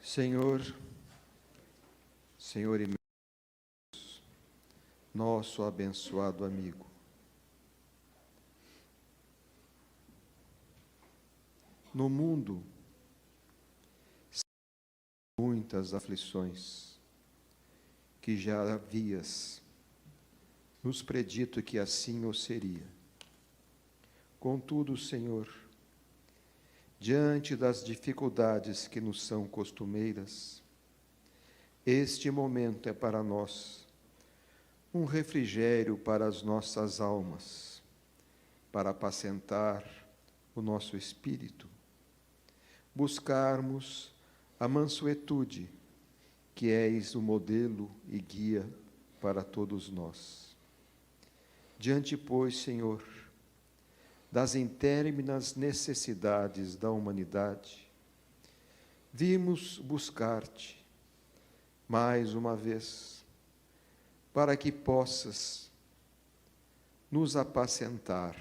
Senhor e meu Deus, nosso abençoado amigo, no mundo, muitas aflições que já havias nos predito que assim o seria. Contudo, Senhor, diante das dificuldades que nos são costumeiras, este momento é para nós um refrigério para as nossas almas, para apacentar o nosso espírito, buscarmos a mansuetude, que és o modelo e guia para todos nós. Diante, pois, Senhor, das intérminas necessidades da humanidade, vimos buscar-te mais uma vez, para que possas nos apacentar,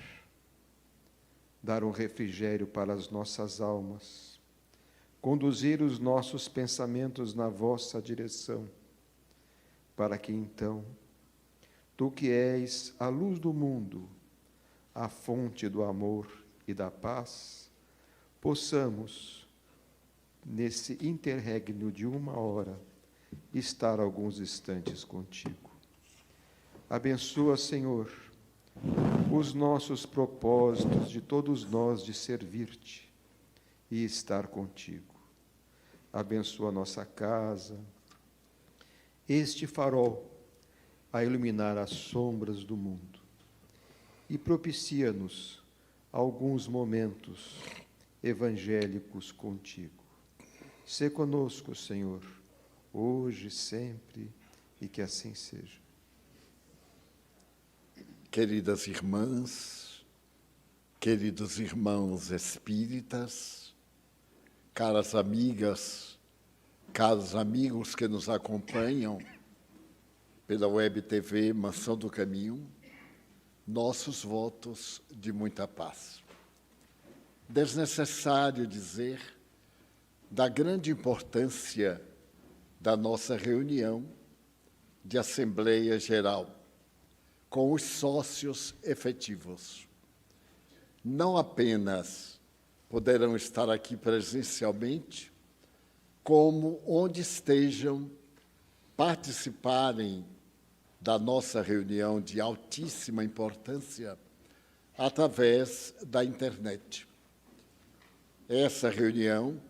dar um refrigério para as nossas almas, conduzir os nossos pensamentos na vossa direção, para que então, tu que és a luz do mundo, a fonte do amor e da paz, possamos, nesse interregno de uma hora, estar alguns instantes contigo. Abençoa, Senhor, os nossos propósitos de todos nós de servir-te e estar contigo. Abençoa a nossa casa, este farol a iluminar as sombras do mundo, e propicia-nos alguns momentos evangélicos contigo. Sê conosco, Senhor, hoje, sempre, e que assim seja. Queridas irmãs, queridos irmãos espíritas, caras amigas, caros amigos que nos acompanham pela Web TV Mansão do Caminho, nossos votos de muita paz. Desnecessário dizer da grande importância da nossa reunião de Assembleia Geral com os sócios efetivos. Não apenas poderão estar aqui presencialmente, como onde estejam, participarem da nossa reunião de altíssima importância através da internet. Essa reunião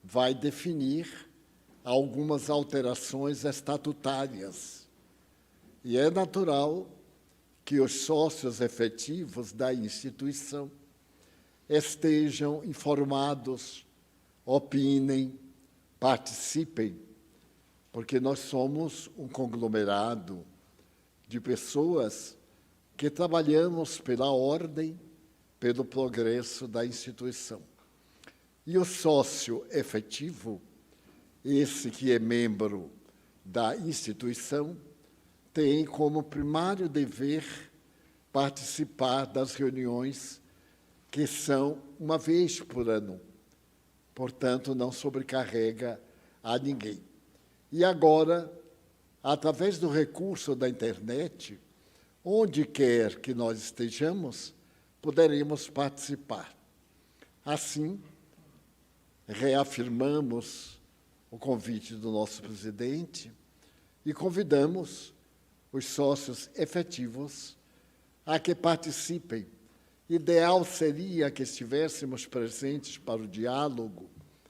vai definir algumas alterações estatutárias e é natural que os sócios efetivos da instituição estejam informados, opinem, participem, porque nós somos um conglomerado de pessoas que trabalhamos pela ordem, pelo progresso da instituição. E o sócio efetivo, esse que é membro da instituição, tem como primário dever participar das reuniões que são uma vez por ano. Portanto, não sobrecarrega a ninguém. E agora, através do recurso da internet, onde quer que nós estejamos, poderemos participar. Assim, reafirmamos o convite do nosso presidente e convidamos os sócios efetivos a que participem. Ideal seria que estivéssemos presentes para o diálogo,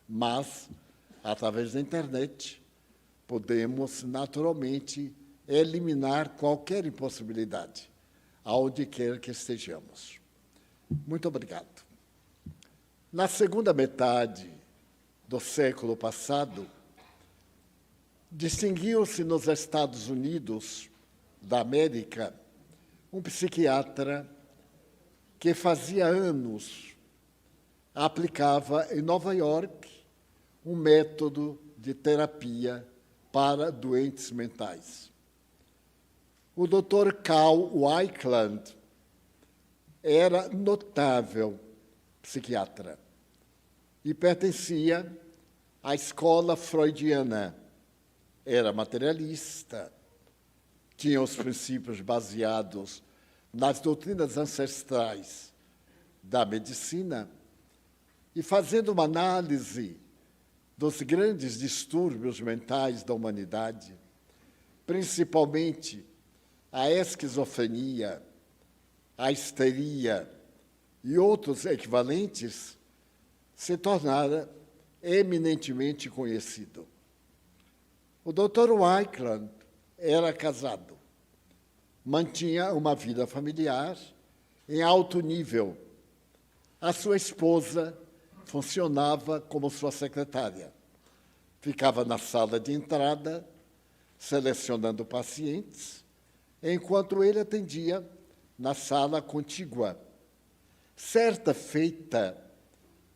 mas, através da internet, podemos, naturalmente, eliminar qualquer impossibilidade, aonde quer que estejamos. Muito obrigado. Na segunda metade do século passado, distinguiu-se nos Estados Unidos da América um psiquiatra que fazia anos aplicava em Nova York um método de terapia para doentes mentais. O Dr. Cal Weickland era notável psiquiatra e pertencia a escola freudiana. Era materialista, tinha os princípios baseados nas doutrinas ancestrais da medicina, e fazendo uma análise dos grandes distúrbios mentais da humanidade, principalmente a esquizofrenia, a histeria e outros equivalentes, se tornara eminentemente conhecido. O Dr. Weikland era casado, mantinha uma vida familiar em alto nível. A sua esposa funcionava como sua secretária. Ficava na sala de entrada, selecionando pacientes, enquanto ele atendia na sala contígua. Certa feita,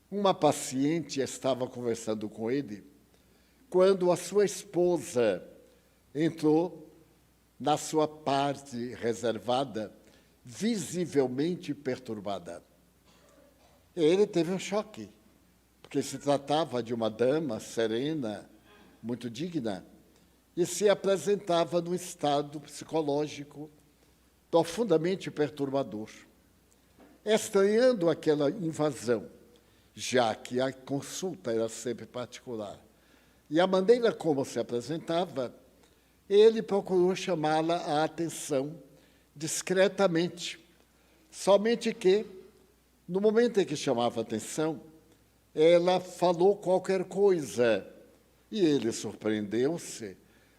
uma paciente estava conversando com ele quando a sua esposa entrou na sua parte reservada, visivelmente perturbada. Ele teve um choque, porque se tratava de uma dama serena, muito digna, e se apresentava num estado psicológico profundamente perturbador. Estranhando aquela invasão, já que a consulta era sempre particular, e a maneira como se apresentava, ele procurou chamá-la a atenção discretamente, somente que, no momento em que chamava a atenção, ela falou qualquer coisa, e ele surpreendeu-se,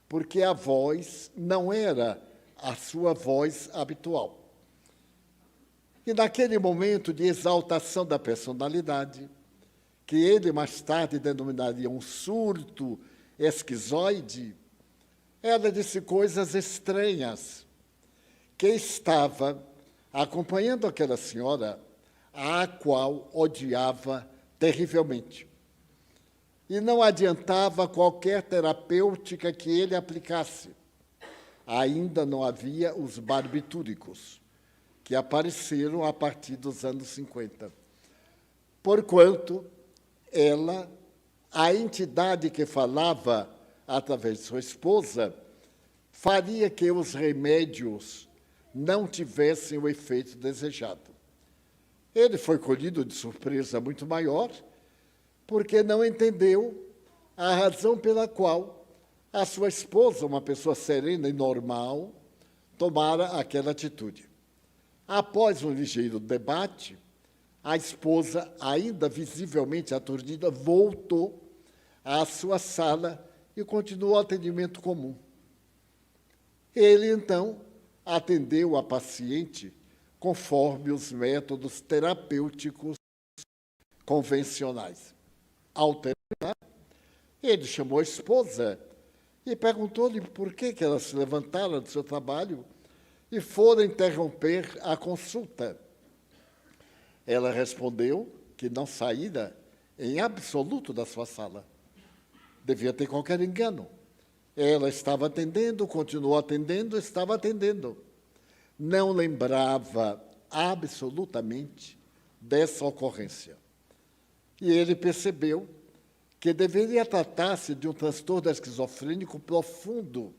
porque a voz não era a sua voz habitual. E naquele momento de exaltação da personalidade, que ele mais tarde denominaria um surto esquizoide, ela disse coisas estranhas, que estava acompanhando aquela senhora, a qual odiava terrivelmente. E não adiantava qualquer terapêutica que ele aplicasse. Ainda não havia os barbitúricos, que apareceram a partir dos anos 50. Porquanto ela, a entidade que falava através de sua esposa, faria que os remédios não tivessem o efeito desejado. Ele foi colhido de surpresa muito maior, porque não entendeu a razão pela qual a sua esposa, uma pessoa serena e normal, tomara aquela atitude. Após um ligeiro debate, a esposa, ainda visivelmente aturdida, voltou à sua sala e continuou o atendimento comum. Ele, então, atendeu a paciente conforme os métodos terapêuticos convencionais. Ao terminar, ele chamou a esposa e perguntou-lhe por que ela se levantara do seu trabalho e fora interromper a consulta. Ela respondeu que não saíra em absoluto da sua sala. Devia ter qualquer engano. Ela estava atendendo, continuou atendendo, estava atendendo. Não lembrava absolutamente dessa ocorrência. E ele percebeu que deveria tratar-se de um transtorno esquizofrênico profundo,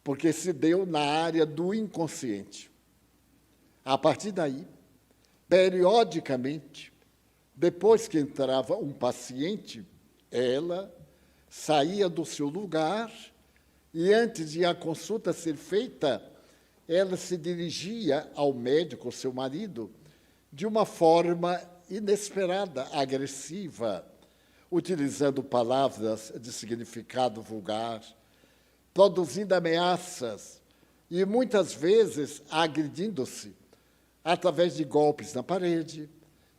porque se deu na área do inconsciente. A partir daí, periodicamente, depois que entrava um paciente, ela saía do seu lugar e, antes de a consulta ser feita, ela se dirigia ao médico, seu marido, de uma forma inesperada, agressiva, utilizando palavras de significado vulgar, produzindo ameaças e, muitas vezes, agredindo-se através de golpes na parede,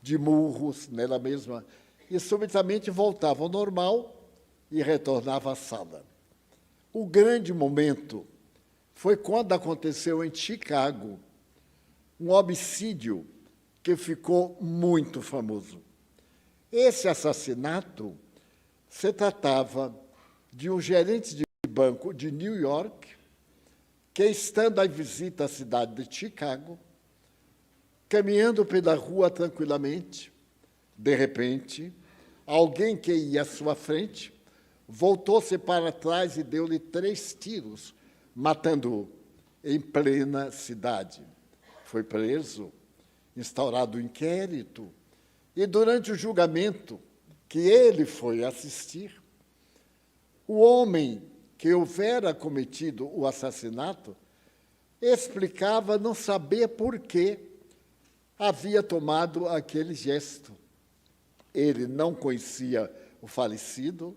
de murros nela mesma, e subitamente voltava ao normal e retornava à sala. O grande momento foi quando aconteceu em Chicago um homicídio que ficou muito famoso. Esse assassinato se tratava de um gerente de banco de New York que, estando à visita à cidade de Chicago, caminhando pela rua tranquilamente, de repente, alguém que ia à sua frente voltou-se para trás e deu-lhe 3 tiros, matando-o em plena cidade. Foi preso, instaurado o inquérito, e durante o julgamento que ele foi assistir, o homem que houvera cometido o assassinato explicava não saber por que havia tomado aquele gesto. Ele não conhecia o falecido,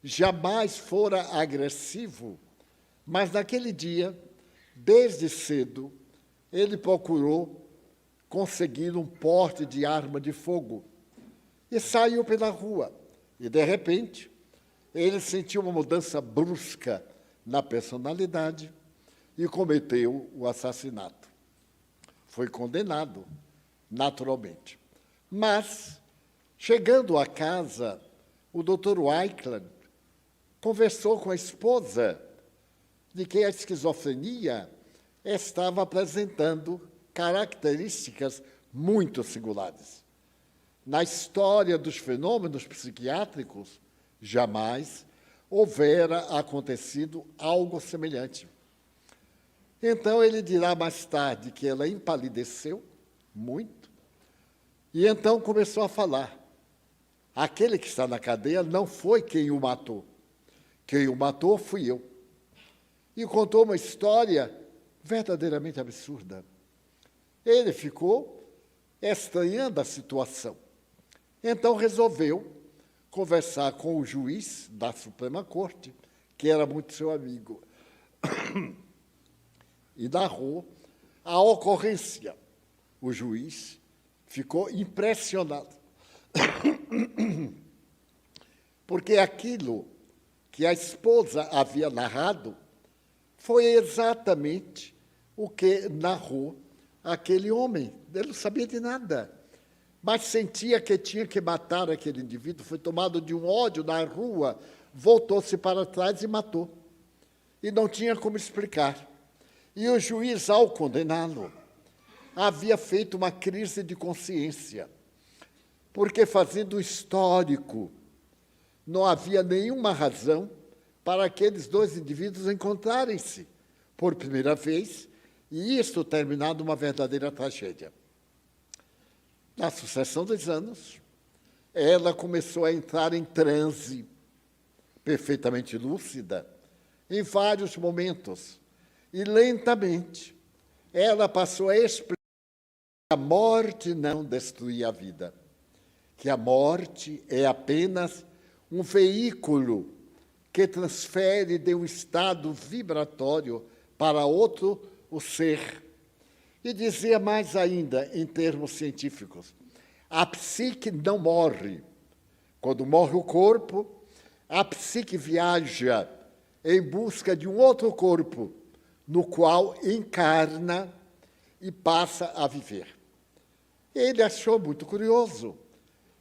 jamais fora agressivo, mas naquele dia, desde cedo, ele procurou conseguir um porte de arma de fogo e saiu pela rua. E, de repente, ele sentiu uma mudança brusca na personalidade e cometeu o assassinato. Foi condenado, naturalmente. Mas, chegando à casa, o Dr. Weichland conversou com a esposa de que a esquizofrenia estava apresentando características muito singulares. Na história dos fenômenos psiquiátricos, jamais houvera acontecido algo semelhante. Então, ele dirá mais tarde que ela empalideceu muito, e então começou a falar. Aquele que está na cadeia não foi quem o matou. Quem o matou fui eu. E contou uma história verdadeiramente absurda. Ele ficou estranhando a situação. Então resolveu conversar com o juiz da Suprema Corte, que era muito seu amigo, e narrou a ocorrência. O juiz ficou impressionado, porque aquilo que a esposa havia narrado foi exatamente o que narrou aquele homem. Ele não sabia de nada, mas sentia que tinha que matar aquele indivíduo, foi tomado de um ódio na rua, voltou-se para trás e matou. E não tinha como explicar. E o juiz, ao condená-lo, havia feito uma crise de consciência, porque, fazendo o histórico, não havia nenhuma razão para aqueles 2 indivíduos encontrarem-se por primeira vez, e isto terminado uma verdadeira tragédia. Na sucessão dos anos, ela começou a entrar em transe, perfeitamente lúcida, em vários momentos, e lentamente ela passou a explicar que a morte não destruía a vida, que a morte é apenas um veículo que transfere de um estado vibratório para outro o ser. E dizia mais ainda, em termos científicos, a psique não morre. Quando morre o corpo, a psique viaja em busca de um outro corpo, no qual encarna e passa a viver. Ele achou muito curioso,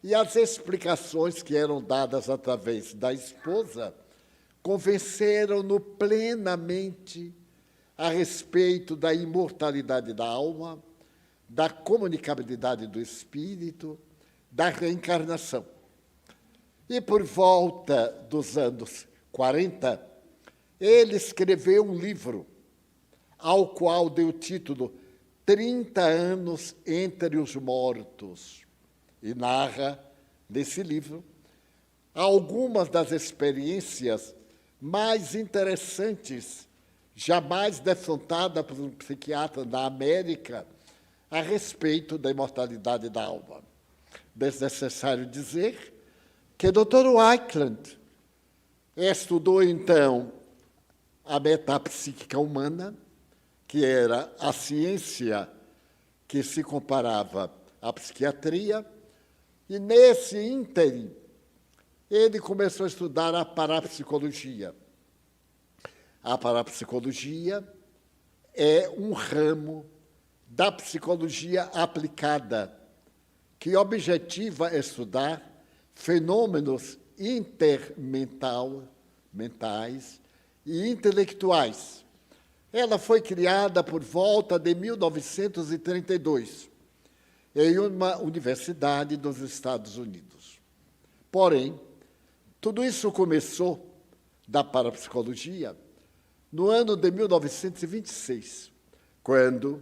e as explicações que eram dadas através da esposa convenceram-no plenamente a respeito da imortalidade da alma, da comunicabilidade do espírito, da reencarnação. E por volta dos anos 40, ele escreveu um livro, ao qual deu o título 30 anos entre os mortos, e narra, nesse livro, algumas das experiências mais interessantes jamais defrontada por um psiquiatra da América a respeito da imortalidade da alma. Desnecessário dizer que Dr. Weichland estudou, então, a metapsíquica humana, que era a ciência que se comparava à psiquiatria, e, nesse ínterim, ele começou a estudar a parapsicologia. A parapsicologia é um ramo da psicologia aplicada, que objetiva estudar fenômenos mentais e intelectuais. Ela foi criada por volta de 1932, em uma universidade dos Estados Unidos. Porém, tudo isso começou da parapsicologia no ano de 1926, quando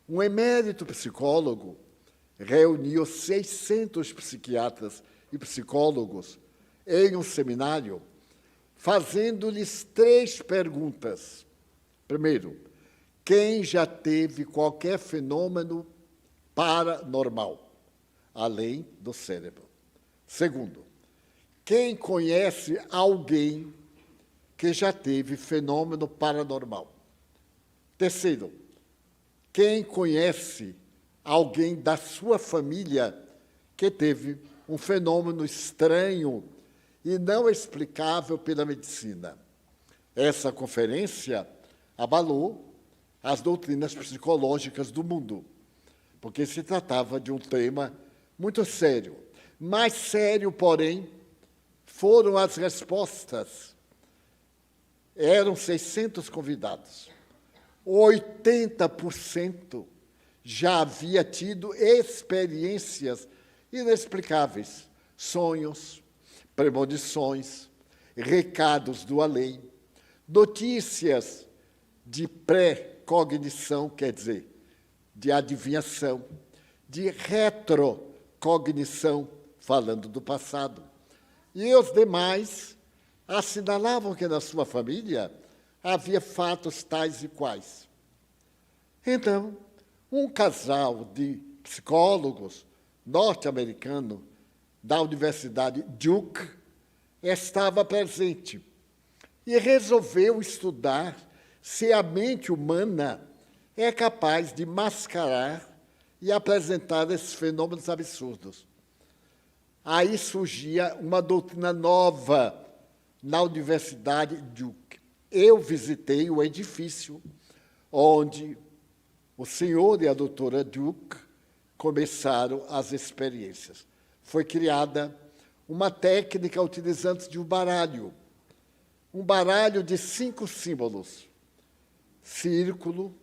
um emérito psicólogo reuniu 600 psiquiatras e psicólogos em um seminário, fazendo-lhes 3 perguntas. Primeiro, quem já teve qualquer fenômeno paranormal, além do cérebro? Segundo, quem conhece alguém que já teve fenômeno paranormal? Terceiro, quem conhece alguém da sua família que teve um fenômeno estranho e não explicável pela medicina? Essa conferência abalou as doutrinas psicológicas do mundo, porque se tratava de um tema muito sério. Mais sério, porém, foram as respostas. Eram 600 convidados. 80% já havia tido experiências inexplicáveis, sonhos, premonições, recados do além, notícias de pré-cognição, quer dizer, de adivinhação, de retrocognição, falando do passado. E os demais assinalavam que na sua família havia fatos tais e quais. Então, um casal de psicólogos norte-americanos da Universidade Duke estava presente e resolveu estudar se a mente humana é capaz de mascarar e apresentar esses fenômenos absurdos. Aí surgia uma doutrina nova na Universidade Duke. Eu visitei o edifício onde o senhor e a doutora Duke começaram as experiências. Foi criada uma técnica utilizando de um baralho de 5 símbolos: círculo,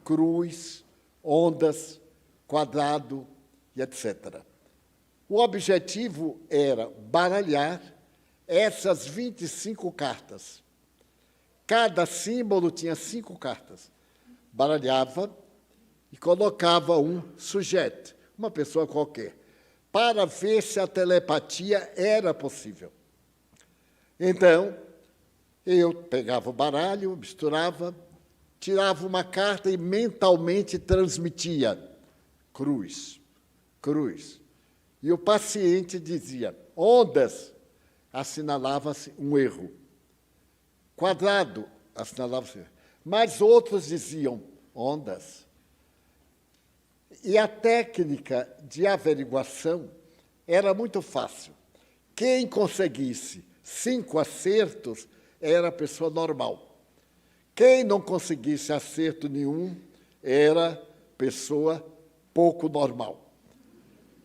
cruz, ondas, quadrado e etc. O objetivo era baralhar essas 25 cartas. Cada símbolo tinha 5 cartas. Baralhava e colocava um sujeito, uma pessoa qualquer, para ver se a telepatia era possível. Então, eu pegava o baralho, misturava, tirava uma carta e mentalmente transmitia cruz, cruz. E o paciente dizia ondas, assinalava-se um erro. Quadrado, assinalava-se. Mas outros diziam ondas. E a técnica de averiguação era muito fácil. Quem conseguisse 5 acertos era pessoa normal. Quem não conseguisse acerto nenhum era pessoa pouco normal.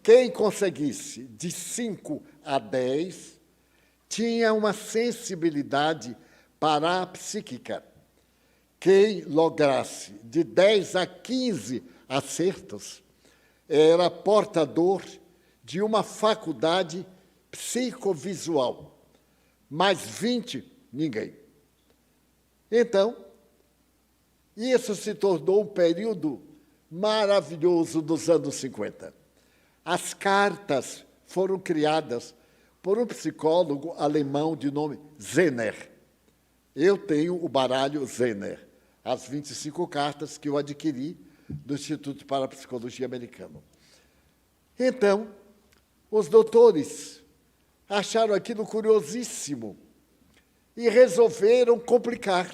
Quem conseguisse de 5 a 10 tinha uma sensibilidade parapsíquica. Quem lograsse de 10 a 15 acertos era portador de uma faculdade psicovisual. Mais 20, ninguém. Então, isso se tornou um período maravilhoso dos anos 50. As cartas foram criadas por um psicólogo alemão de nome Zener. Eu tenho o baralho Zener, as 25 cartas que eu adquiri do Instituto para a Psicologia Americano. Então, os doutores acharam aquilo curiosíssimo e resolveram complicar,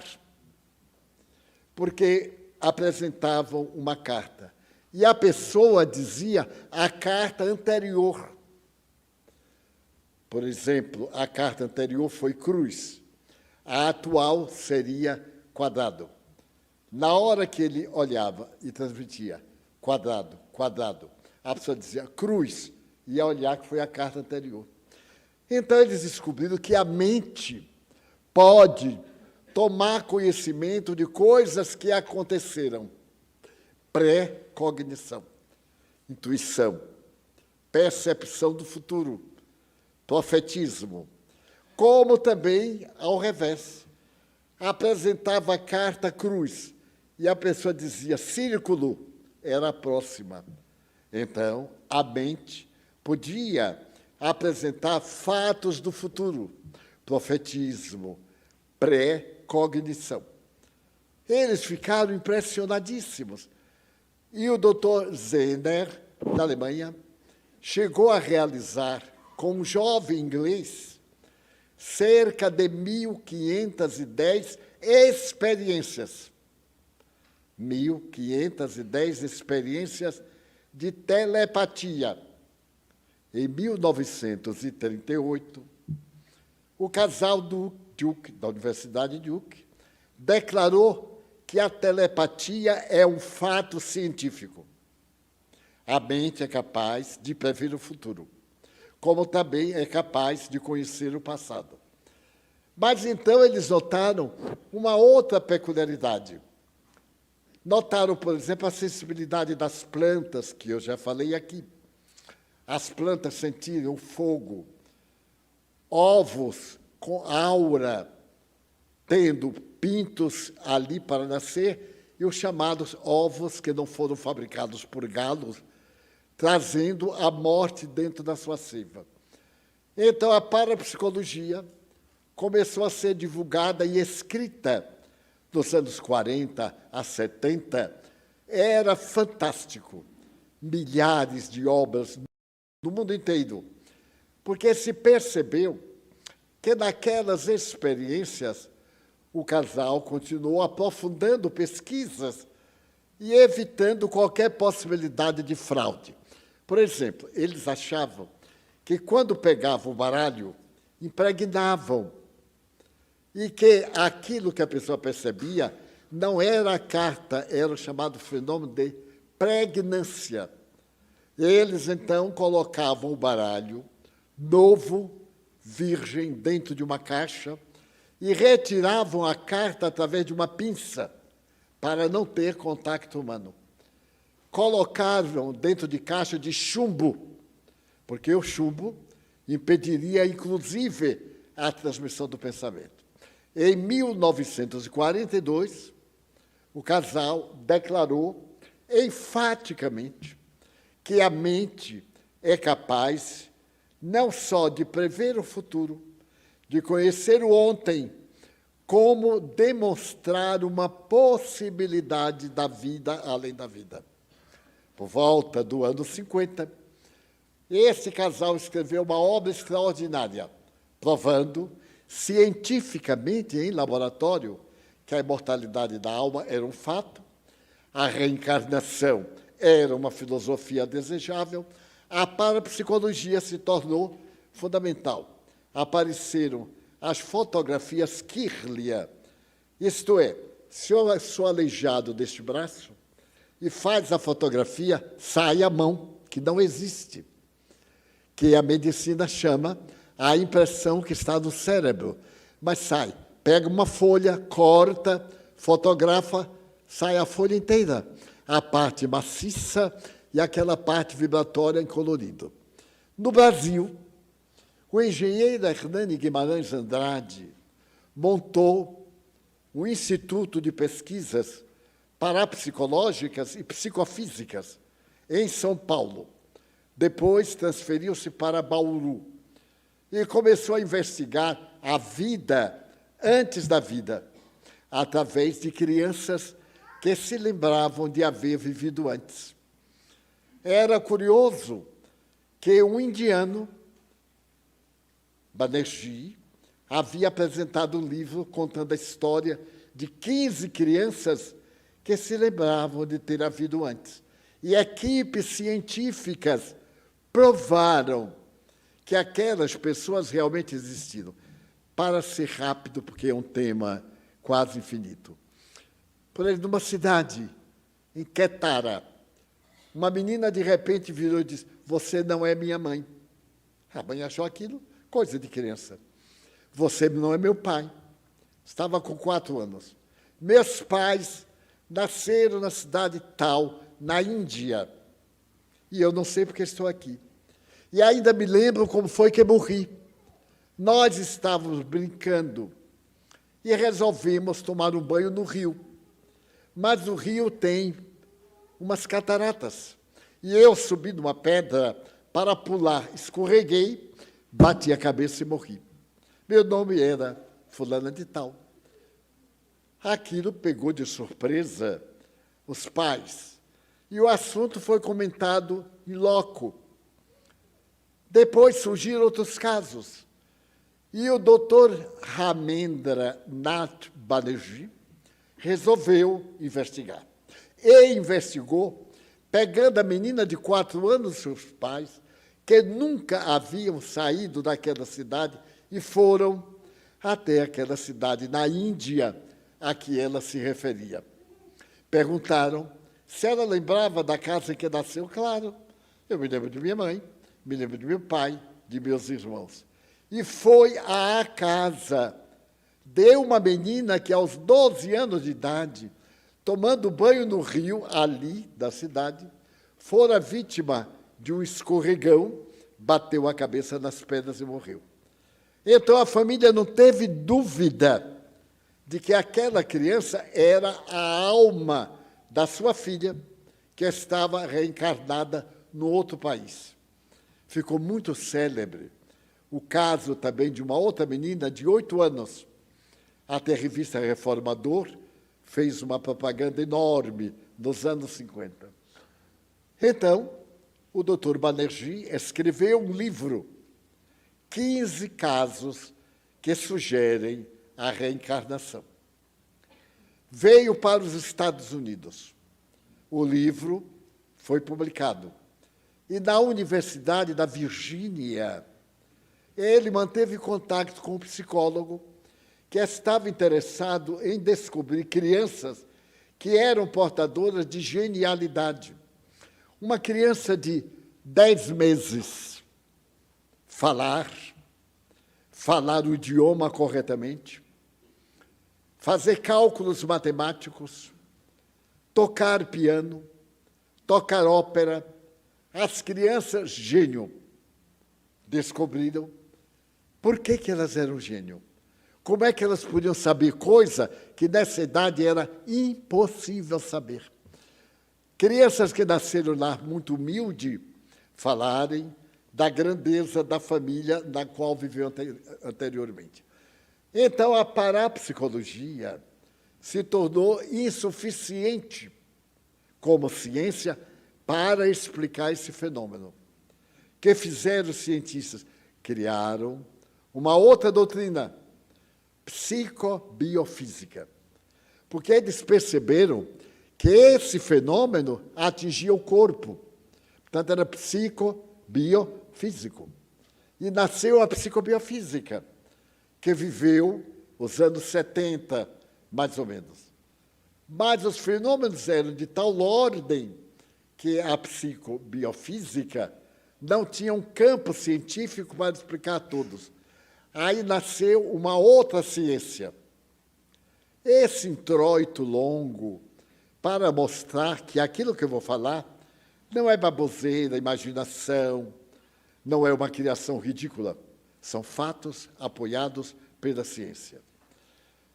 porque apresentavam uma carta e a pessoa dizia a carta anterior. Por exemplo, a carta anterior foi cruz, a atual seria quadrado. Na hora que ele olhava e transmitia quadrado, quadrado, a pessoa dizia cruz, ia olhar que foi a carta anterior. Então, eles descobriram que a mente pode tomar conhecimento de coisas que aconteceram. Pré-cognição, intuição, percepção do futuro, profetismo, como também ao revés. Apresentava a carta cruz e a pessoa dizia círculo, era a próxima. Então, a mente podia apresentar fatos do futuro, profetismo, pré-cognição. Eles ficaram impressionadíssimos. E o Dr. Zener, da Alemanha, chegou a realizar, com um jovem inglês, cerca de 1.510 experiências. 1.510 experiências de telepatia. Em 1938, o casal do Duke, da Universidade Duke, declarou que a telepatia é um fato científico. A mente é capaz de prever o futuro, como também é capaz de conhecer o passado. Mas então eles notaram uma outra peculiaridade. Notaram, por exemplo, a sensibilidade das plantas, que eu já falei aqui. As plantas sentiram o fogo, ovos com aura, tendo pintos ali para nascer, e os chamados ovos que não foram fabricados por galos, trazendo a morte dentro da sua seiva. Então, a parapsicologia começou a ser divulgada e escrita nos anos 40 a 70. Era fantástico. Milhares de obras no mundo inteiro, porque se percebeu que naquelas experiências o casal continuou aprofundando pesquisas e evitando qualquer possibilidade de fraude. Por exemplo, eles achavam que quando pegavam o baralho, impregnavam, e que aquilo que a pessoa percebia não era a carta, era o chamado fenômeno de pregnância. Eles, então, colocavam o baralho novo, virgem, dentro de uma caixa e retiravam a carta através de uma pinça para não ter contato humano. Colocaram dentro de caixa de chumbo, porque o chumbo impediria, inclusive, a transmissão do pensamento. Em 1942, o casal declarou enfaticamente que a mente é capaz não só de prever o futuro, de conhecer o ontem, como demonstrar uma possibilidade da vida além da vida. Por volta do ano 50, esse casal escreveu uma obra extraordinária, provando cientificamente em laboratório que a imortalidade da alma era um fato, a reencarnação era uma filosofia desejável, a parapsicologia se tornou fundamental. Apareceram as fotografias Kirlia, isto é, se eu sou aleijado deste braço e faz a fotografia, sai a mão, que não existe, que a medicina chama a impressão que está no cérebro, mas sai, pega uma folha, corta, fotografa, sai a folha inteira, a parte maciça e aquela parte vibratória em colorido. No Brasil, o engenheiro Hernani Guimarães Andrade montou um instituto de pesquisas parapsicológicas e psicofísicas em São Paulo. Depois transferiu-se para Bauru e começou a investigar a vida antes da vida, através de crianças que se lembravam de haver vivido antes. Era curioso que um indiano, Banerjee, havia apresentado um livro contando a história de 15 crianças que se lembravam de ter havido antes. E equipes científicas provaram que aquelas pessoas realmente existiram. Para ser rápido, porque é um tema quase infinito. Por exemplo, numa cidade, em Quetara, uma menina de repente virou e disse: "Você não é minha mãe." A mãe achou aquilo coisa de criança. "Você não é meu pai." Estava com 4 anos. "Meus pais nasceram na cidade tal, na Índia, e eu não sei porque estou aqui." E ainda me lembro como foi que morri. Nós estávamos brincando e resolvemos tomar um banho no rio. Mas o rio tem umas cataratas. E eu subi numa pedra para pular, escorreguei, bati a cabeça e morri. Meu nome era fulana de tal. Aquilo pegou de surpresa os pais. E o assunto foi comentado em loco. Depois surgiram outros casos. E o doutor Ramendra Nath Banerjee resolveu investigar. E investigou, pegando a menina de 4 anos, seus pais, que nunca haviam saído daquela cidade, e foram até aquela cidade na Índia a que ela se referia. Perguntaram se ela lembrava da casa em que nasceu. Claro, eu me lembro de minha mãe, me lembro de meu pai, de meus irmãos. E foi à casa de uma menina que, aos 12 anos de idade, tomando banho no rio, ali da cidade, fora vítima de um escorregão, bateu a cabeça nas pedras e morreu. Então, a família não teve dúvida de que aquela criança era a alma da sua filha, que estava reencarnada no outro país. Ficou muito célebre o caso também de uma outra menina de 8 anos. Até a revista Reformador fez uma propaganda enorme nos anos 50. Então, o doutor Banerjee escreveu um livro, 15 casos que sugerem a reencarnação. Veio para os Estados Unidos. O livro foi publicado. E na Universidade da Virgínia, ele manteve contato com um psicólogo que estava interessado em descobrir crianças que eram portadoras de genialidade. Uma criança de 10 meses, falar o idioma corretamente, fazer cálculos matemáticos, tocar piano, tocar ópera. As crianças gênio descobriram por que elas eram gênio. Como é que elas podiam saber coisa que nessa idade era impossível saber? Crianças que nasceram lá muito humilde, falarem da grandeza da família na qual viveu anteriormente. Então, a parapsicologia se tornou insuficiente como ciência para explicar esse fenômeno. O que fizeram os cientistas? Criaram uma outra doutrina, psicobiofísica, porque eles perceberam que esse fenômeno atingia o corpo. Portanto, era psicobiofísico. E nasceu a psicobiofísica, que viveu os anos 70, mais ou menos. Mas os fenômenos eram de tal ordem que a psicobiofísica não tinha um campo científico para explicar todos. Aí nasceu uma outra ciência. Esse introito longo para mostrar que aquilo que eu vou falar não é baboseira, imaginação, não é uma criação ridícula. São fatos apoiados pela ciência.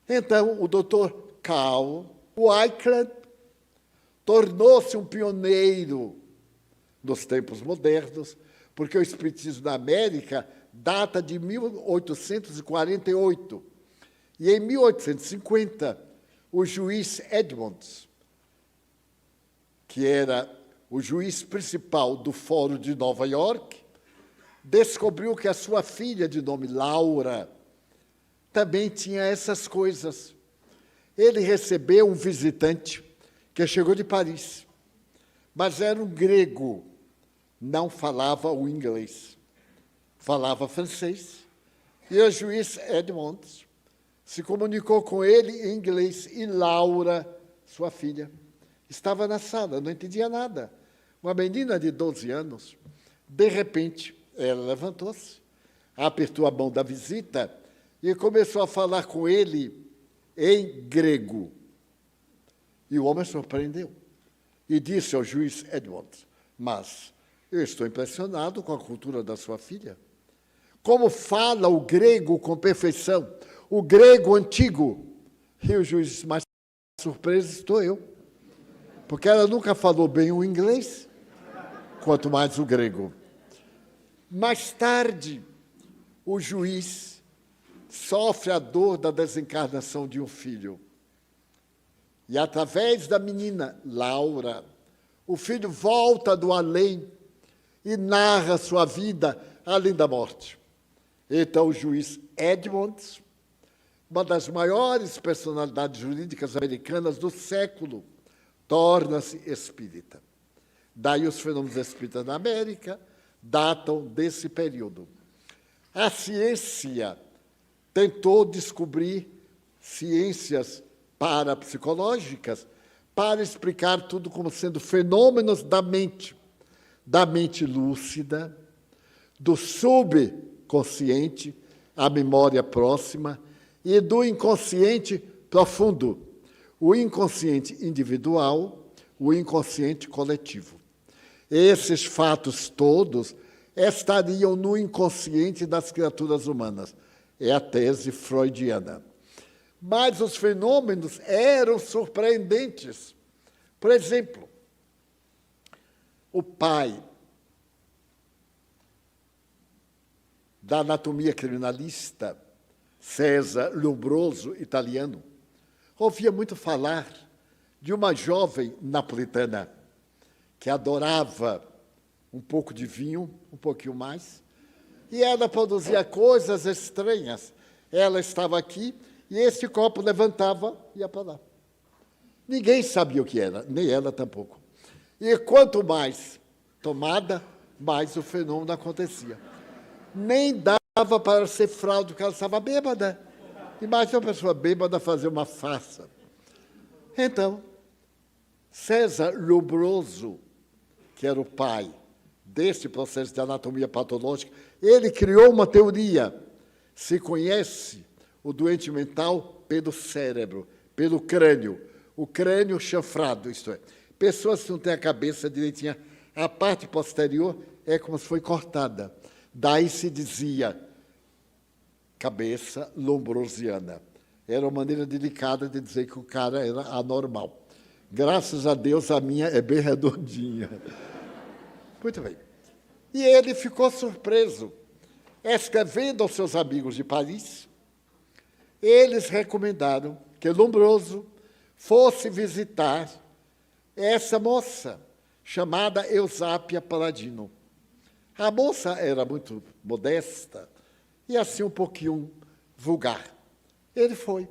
Então, o Dr. Carl Weickland tornou-se um pioneiro nos tempos modernos, porque o espiritismo na América data de 1848. E em 1850, o juiz Edmonds, que era o juiz principal do Fórum de Nova York, descobriu que a sua filha, de nome Laura, também tinha essas coisas. Ele recebeu um visitante que chegou de Paris, mas era um grego, não falava o inglês, falava francês. E o juiz Edmonds se comunicou com ele em inglês, e Laura, sua filha, estava na sala, não entendia nada. Uma menina de 12 anos, de repente, ela levantou-se, apertou a mão da visita e começou a falar com ele em grego. E o homem surpreendeu e disse ao juiz Edmonds: mas Eu estou impressionado com a cultura da sua filha. Como fala o grego com perfeição, o grego antigo. E o juiz disse, mais surpreso estou eu, porque ela nunca falou bem o inglês, quanto mais o grego. Mais tarde, o juiz sofre a dor da desencarnação de um filho. E, através da menina Laura, o filho volta do além e narra sua vida além da morte. Então, o juiz Edmonds, uma das maiores personalidades jurídicas americanas do século, torna-se espírita. Daí os fenômenos espíritas na América datam desse período. A ciência tentou descobrir ciências parapsicológicas para explicar tudo como sendo fenômenos da mente lúcida, do subconsciente, a memória próxima, e do inconsciente profundo, o inconsciente individual, o inconsciente coletivo. Esses fatos todos estariam no inconsciente das criaturas humanas. É a tese freudiana. Mas os fenômenos eram surpreendentes. Por exemplo, o pai da anatomia criminalista, César Lombroso, italiano, ouvia muito falar de uma jovem napolitana que adorava um pouco de vinho, um pouquinho mais, e ela produzia coisas estranhas. Ela estava aqui e esse copo levantava e ia para lá. Ninguém sabia o que era, nem ela tampouco. E quanto mais tomada, mais o fenômeno acontecia. Nem dava para ser fraude, porque ela estava bêbada. Imagina uma pessoa bêbada fazer uma farsa. Então, César Lombroso, que era o pai desse processo de anatomia patológica, ele criou uma teoria. Se conhece o doente mental pelo cérebro, pelo crânio, o crânio chanfrado, isto é, pessoas que não têm a cabeça direitinha, a parte posterior é como se foi cortada. Daí se dizia cabeça lombrosiana. Era uma maneira delicada de dizer que o cara era anormal. Graças a Deus, a minha é bem redondinha. Muito bem. E ele ficou surpreso. Escrevendo aos seus amigos de Paris, eles recomendaram que Lombroso fosse visitar essa moça, chamada Eusápia Paladino. A moça era muito modesta e assim um pouquinho vulgar. Ele foi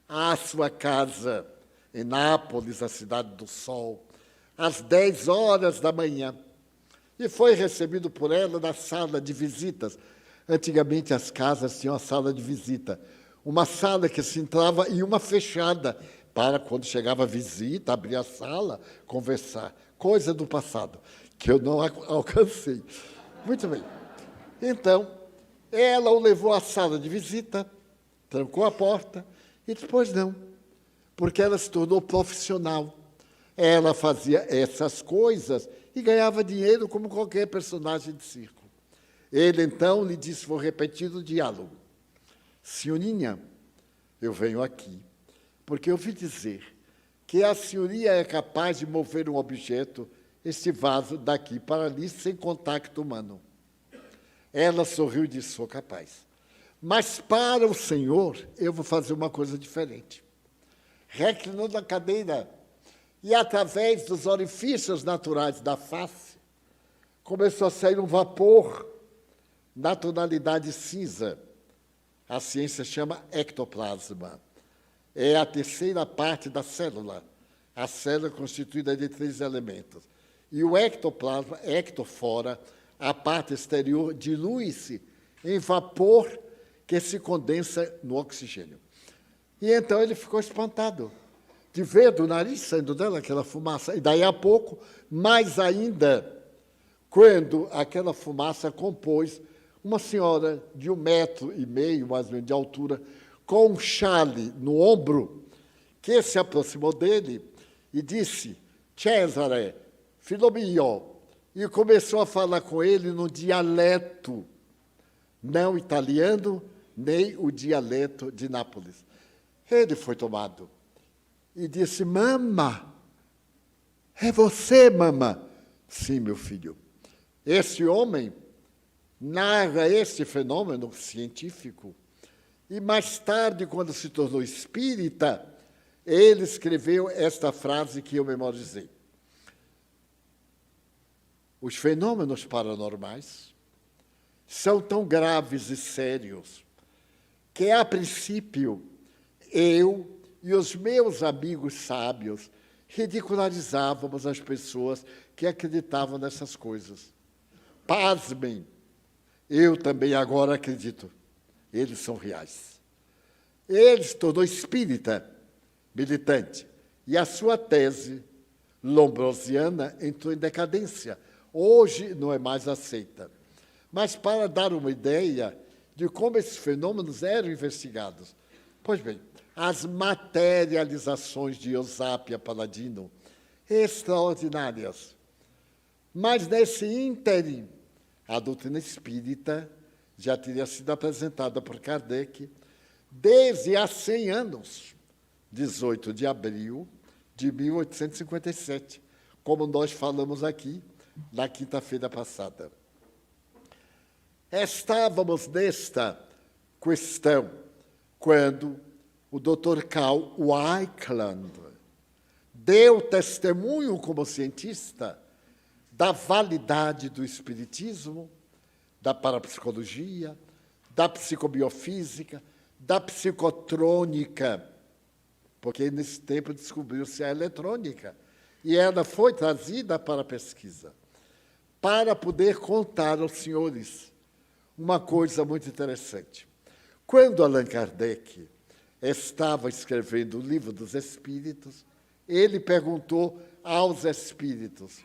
à sua casa em Nápoles, a cidade do sol, às 10 horas da manhã, e foi recebido por ela na sala de visitas. Antigamente as casas tinham a sala de visita, uma sala que se entrava e uma fechada, para quando chegava a visita, abrir a sala, conversar. Coisa do passado, que eu não alcancei. Muito bem. Então, ela o levou à sala de visita, trancou a porta, e depois não, porque ela se tornou profissional. Ela fazia essas coisas e ganhava dinheiro como qualquer personagem de circo. Ele, então, lhe disse, vou repetir o diálogo. Senhorinha, eu venho aqui, porque eu ouvi dizer que a senhoria é capaz de mover um objeto, este vaso, daqui para ali, sem contato humano. Ela sorriu e disse, sou capaz. Mas para o senhor, eu vou fazer uma coisa diferente. Reclinou na cadeira e, através dos orifícios naturais da face, começou a sair um vapor na tonalidade cinza. A ciência chama ectoplasma. É a terceira parte da célula. A célula é constituída de 3 elementos. E o ectoplasma, ectofora, a parte exterior, dilui-se em vapor que se condensa no oxigênio. E então ele ficou espantado de ver do nariz saindo dela aquela fumaça. E daí a pouco, mais ainda, quando aquela fumaça compôs uma senhora de 1,5 metro, mais ou menos, de altura, com um chale no ombro, que se aproximou dele e disse, Cesare, filho mio, e começou a falar com ele no dialeto, não italiano, nem o dialeto de Nápoles. Ele foi tomado e disse: Mama, é você, mama? Sim, meu filho. Esse homem narra esse fenômeno científico e mais tarde, quando se tornou espírita, ele escreveu esta frase que eu memorizei. Os fenômenos paranormais são tão graves e sérios que, a princípio, eu e os meus amigos sábios ridicularizávamos as pessoas que acreditavam nessas coisas. Pasmem, eu também agora acredito. Eles são reais. Ele se tornou espírita, militante, e a sua tese lombrosiana entrou em decadência. Hoje não é mais aceita. Mas para dar uma ideia de como esses fenômenos eram investigados. Pois bem, as materializações de Eusápia Paladino, extraordinárias. Mas nesse ínterim, a doutrina espírita já teria sido apresentada por Kardec desde há 100 anos, 18 de abril de 1857, como nós falamos aqui na quinta-feira passada. Estávamos nesta questão quando o Dr. Carl Weickland deu testemunho como cientista da validade do espiritismo, da parapsicologia, da psicobiofísica, da psicotrônica, porque nesse tempo descobriu-se a eletrônica, e ela foi trazida para a pesquisa, para poder contar aos senhores uma coisa muito interessante. Quando Allan Kardec estava escrevendo o Livro dos Espíritos, ele perguntou aos espíritos: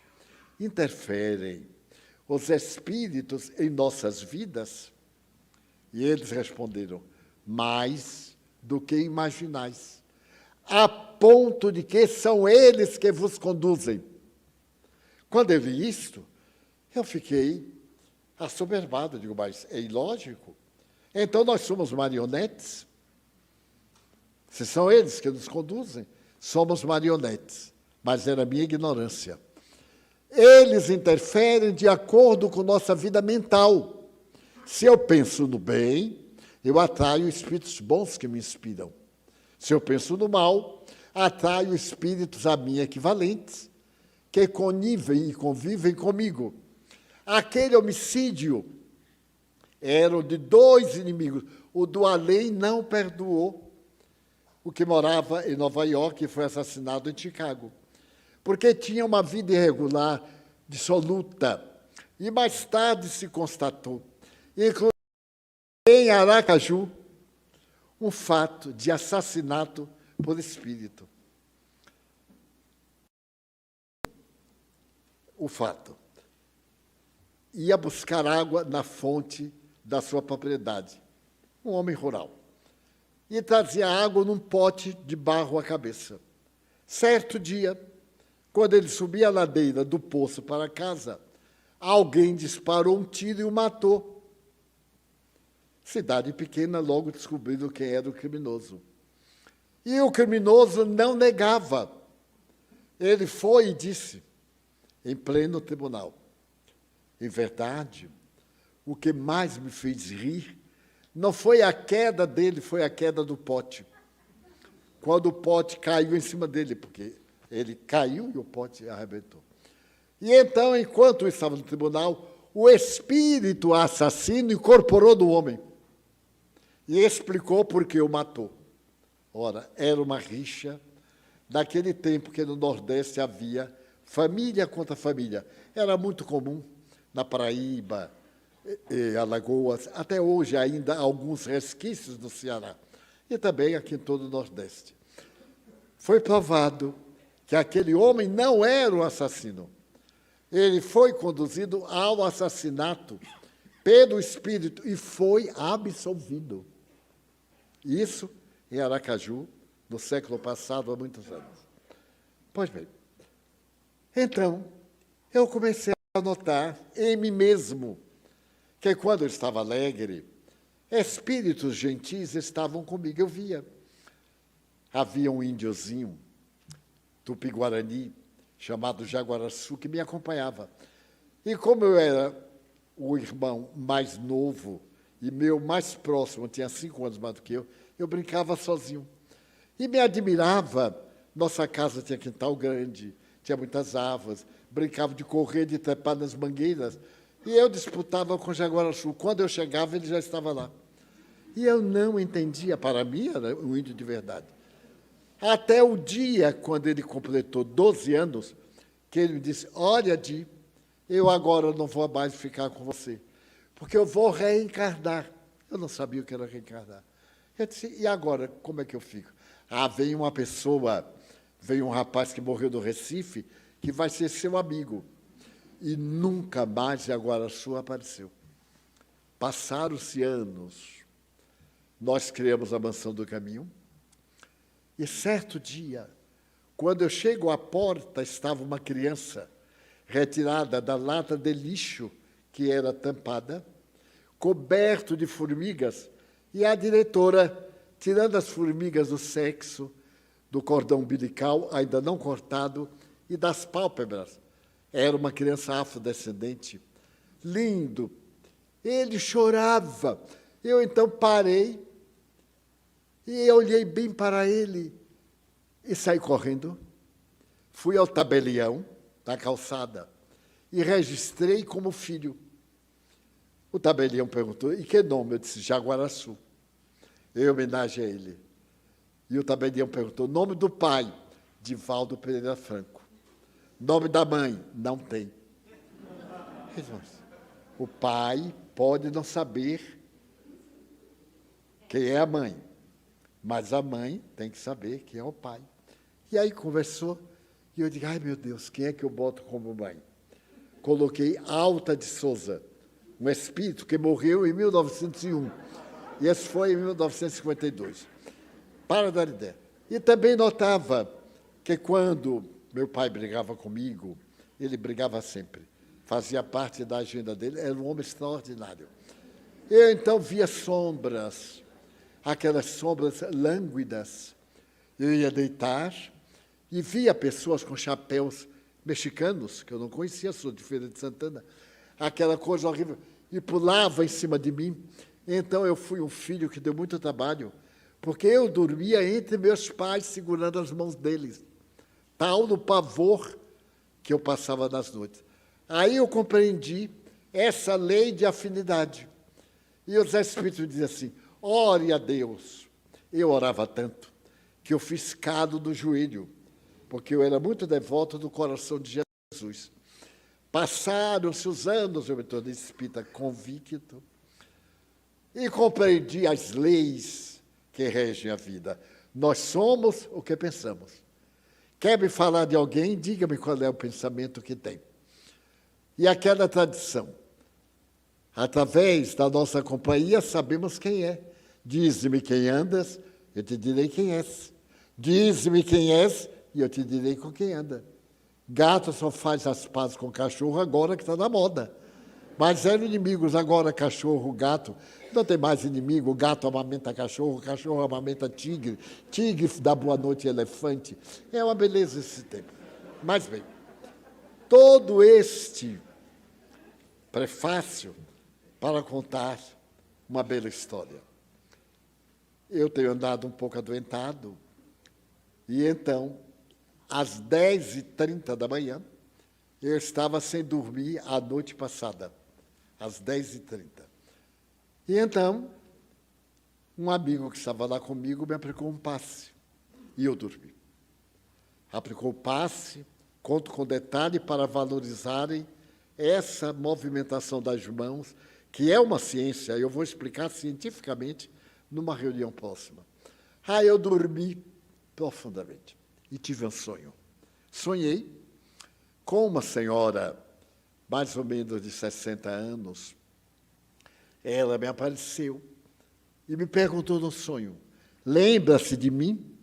interferem os espíritos em nossas vidas? E eles responderam: mais do que imaginais, a ponto de que são eles que vos conduzem. Quando eu vi isto, eu fiquei assoberbado. Digo, mas é ilógico? Então nós somos marionetes? Se são eles que nos conduzem, somos marionetes. Mas era a minha ignorância. Eles interferem de acordo com nossa vida mental. Se eu penso no bem, eu atraio espíritos bons que me inspiram. Se eu penso no mal, atraio espíritos a mim equivalentes, que conivem e convivem comigo. Aquele homicídio era o de dois inimigos. O do além não perdoou o que morava em Nova York e foi assassinado em Chicago, porque tinha uma vida irregular, dissoluta. E mais tarde se constatou, inclusive em Aracaju, um fato de assassinato por espírito. O fato. Ia buscar água na fonte da sua propriedade. Um homem rural. E trazia água num pote de barro à cabeça. Certo dia, quando ele subia a ladeira do poço para casa, alguém disparou um tiro e o matou. Cidade pequena, logo descobriram quem era o criminoso. E o criminoso não negava. Ele foi e disse, em pleno tribunal: em verdade, o que mais me fez rir não foi a queda dele, foi a queda do pote. Quando o pote caiu em cima dele, porque ele caiu e o pote arrebentou. E então, enquanto eu estava no tribunal, o espírito assassino incorporou no homem e explicou por que o matou. Ora, era uma rixa daquele tempo que no Nordeste havia família contra família. Era muito comum na Paraíba, Alagoas, até hoje ainda há alguns resquícios no Ceará, e também aqui em todo o Nordeste. Foi provado que aquele homem não era o assassino. Ele foi conduzido ao assassinato pelo espírito e foi absolvido. Isso em Aracaju, no século passado, há muitos anos. Pois bem, então, eu comecei a notar em mim mesmo que quando eu estava alegre, espíritos gentis estavam comigo. Eu via. Havia um índiozinho, tupi-guarani, chamado Jaguaraçu, que me acompanhava. E como eu era o irmão mais novo e meu mais próximo, tinha 5 anos mais do que eu brincava sozinho. E me admirava. Nossa casa tinha quintal grande, tinha muitas árvores, brincava de correr, de trepar nas mangueiras. E eu disputava com o Jaguaraçu. Quando eu chegava, ele já estava lá. E eu não entendia, para mim era um índio de verdade. Até o dia, quando ele completou 12 anos, que ele me disse, olha, Di, eu agora não vou mais ficar com você, porque eu vou reencarnar. Eu não sabia o que era reencarnar. Eu disse, e agora, como é que eu fico? Veio uma pessoa, veio um rapaz que morreu do Recife, que vai ser seu amigo. E nunca mais Jaguaraçu apareceu. Passaram-se anos. Nós criamos a Mansão do Caminho. E certo dia, quando eu chego à porta, estava uma criança retirada da lata de lixo que era tampada, coberto de formigas, e a diretora, tirando as formigas do sexo, do cordão umbilical, ainda não cortado, e das pálpebras. Era uma criança afrodescendente, lindo. Ele chorava. Eu, então, parei e eu olhei bem para ele e saí correndo. Fui ao tabelião da calçada e registrei como filho. O tabelião perguntou, e que nome? Eu disse, Jaguaraçu. Em homenagem a ele. E o tabelião perguntou, nome do pai? Divaldo Pereira Franco. Nome da mãe? Não tem. O pai pode não saber quem é a mãe, mas a mãe tem que saber quem é o pai. E aí conversou, e eu digo, ai meu Deus, quem é que eu boto como mãe? Coloquei Alta de Souza, um espírito que morreu em 1901. E esse foi em 1952. Para dar ideia. E também notava que quando meu pai brigava comigo, ele brigava sempre, fazia parte da agenda dele, era um homem extraordinário. Eu, então, via sombras, aquelas sombras lânguidas. Eu ia deitar e via pessoas com chapéus mexicanos, que eu não conhecia, sou de Feira de Santana, aquela coisa horrível, e pulava em cima de mim. Então, eu fui um filho que deu muito trabalho, porque eu dormia entre meus pais, segurando as mãos deles. Tal no pavor que eu passava nas noites. Aí eu compreendi essa lei de afinidade. E os Espíritos me diziam assim, ore a Deus. Eu orava tanto que eu fiz calo do joelho, porque eu era muito devoto do coração de Jesus. Passaram-se os anos, eu me tornei espírita convicto, e compreendi as leis que regem a vida. Nós somos o que pensamos. Quer me falar de alguém? Diga-me qual é o pensamento que tem. E aquela tradição. Através da nossa companhia, sabemos quem é. Dize-me quem andas, eu te direi quem és. Dize-me quem és, e eu te direi com quem anda. Gato só faz as pazes com cachorro agora que está na moda. Mas eram inimigos, agora cachorro, gato. Não tem mais inimigo, gato amamenta cachorro, cachorro amamenta tigre, tigre dá boa noite elefante. É uma beleza esse tempo. Mas bem, todo este prefácio para contar uma bela história. Eu tenho andado um pouco adoentado, e então, às 10h30 da manhã, eu estava sem dormir a noite passada, às 10h30. E então, um amigo que estava lá comigo me aplicou um passe, e eu dormi. Aplicou o passe, conto com detalhe para valorizarem essa movimentação das mãos, que é uma ciência, eu vou explicar cientificamente numa reunião próxima. Eu dormi profundamente e tive um sonho. Sonhei com uma senhora, mais ou menos de 60 anos. Ela me apareceu e me perguntou no sonho, lembra-se de mim?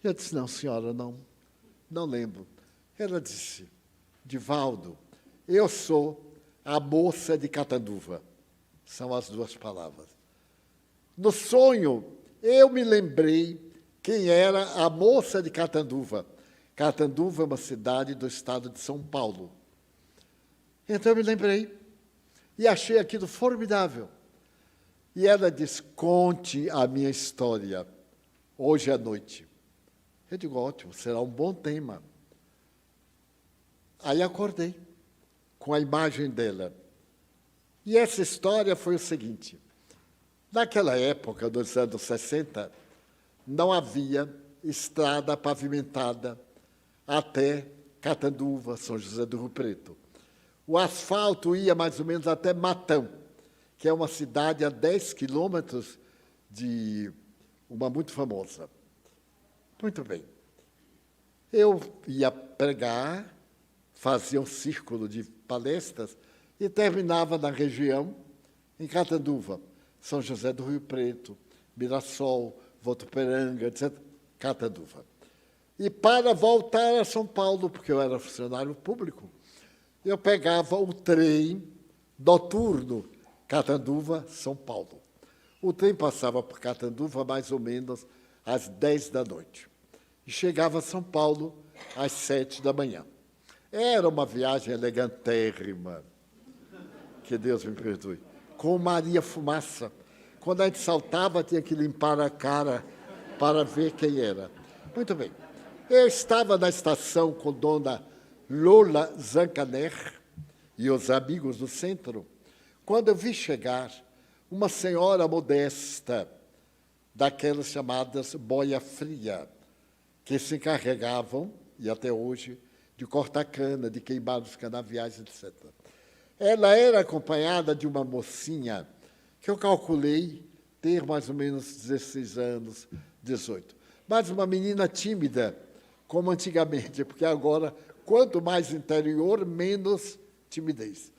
Eu disse, não, senhora, não lembro. Ela disse, Divaldo, Eu sou a moça de Catanduva. São as duas palavras. No sonho, eu me lembrei quem era a moça de Catanduva. Catanduva é uma cidade do estado de São Paulo. Então eu me lembrei e achei aquilo formidável. E ela diz, conte a minha história hoje à noite. Eu digo, ótimo, será um bom tema. Aí acordei com a imagem dela. E essa história foi o seguinte. Naquela época, dos anos 60, não havia estrada pavimentada até Catanduva, São José do Rio Preto. O asfalto ia mais ou menos até Matão, que é uma cidade a 10 quilômetros de uma muito famosa. Muito bem. Eu ia pregar, fazia um círculo de palestras e terminava na região, em Catanduva, São José do Rio Preto, Mirassol, Votuporanga, etc. Catanduva. E para voltar a São Paulo, porque eu era funcionário público, eu pegava o trem noturno, Catanduva, São Paulo. O trem passava por Catanduva mais ou menos às 10 da noite. E chegava a São Paulo às 7 da manhã. Era uma viagem elegantérrima, que Deus me perdoe, com Maria Fumaça. Quando a gente saltava, tinha que limpar a cara para ver quem era. Muito bem. Eu estava na estação com dona Lola Zancaner e os amigos do centro, quando eu vi chegar uma senhora modesta, daquelas chamadas boia fria, que se encarregavam, e até hoje, de cortar cana, de queimar os canaviais, etc. Ela era acompanhada de uma mocinha que eu calculei ter mais ou menos 16 anos, 18. Mas uma menina tímida, como antigamente, porque agora, quanto mais interior, menos timidez.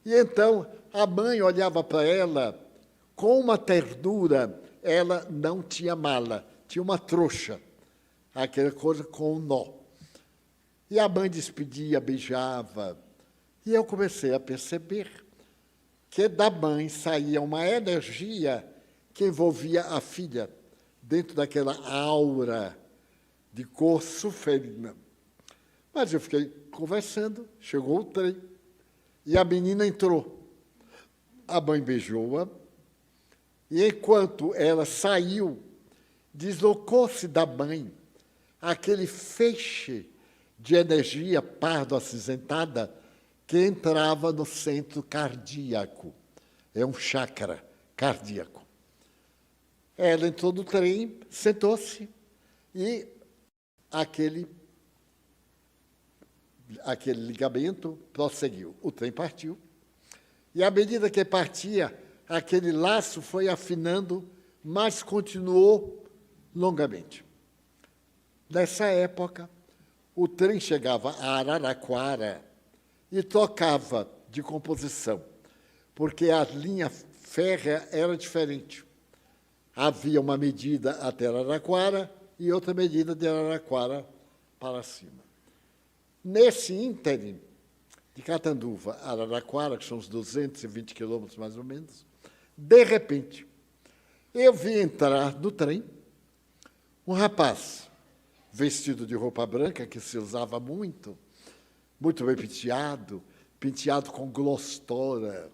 E então, a mãe olhava para ela com uma ternura. Ela não tinha mala, tinha uma trouxa, aquela coisa com um nó. E a mãe despedia, beijava. E eu comecei a perceber que da mãe saía uma energia que envolvia a filha, dentro daquela aura de cor sulferina. Mas eu fiquei conversando, chegou o trem, e a menina entrou. A mãe beijou-a, e enquanto ela saiu, deslocou-se da mãe aquele feixe de energia pardo-acinzentada que entrava no centro cardíaco. É um chakra cardíaco. Ela entrou no trem, sentou-se, e aquele ligamento prosseguiu. O trem partiu. E, à medida que partia, aquele laço foi afinando, mas continuou longamente. Nessa época, o trem chegava a Araraquara e trocava de composição, porque a linha férrea era diferente. Havia uma medida até Araraquara e outra medida de Araraquara para cima. Nesse ínterim, de Catanduva a Araraquara, que são uns 220 quilômetros mais ou menos, de repente, eu vi entrar no trem um rapaz vestido de roupa branca, que se usava muito bem penteado com glostora.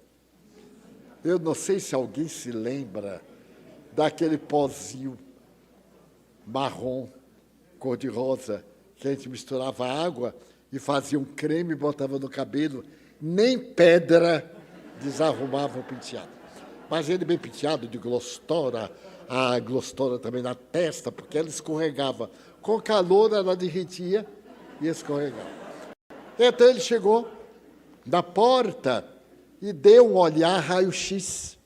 Eu não sei se alguém se lembra daquele pozinho marrom, cor-de-rosa, que a gente misturava água e fazia um creme e botava no cabelo, nem pedra desarrumava o penteado. Mas ele bem penteado, de glostora, a glostora também na testa, porque ela escorregava. Com calor, ela derretia e escorregava. Então ele chegou na porta e deu um olhar raio-x.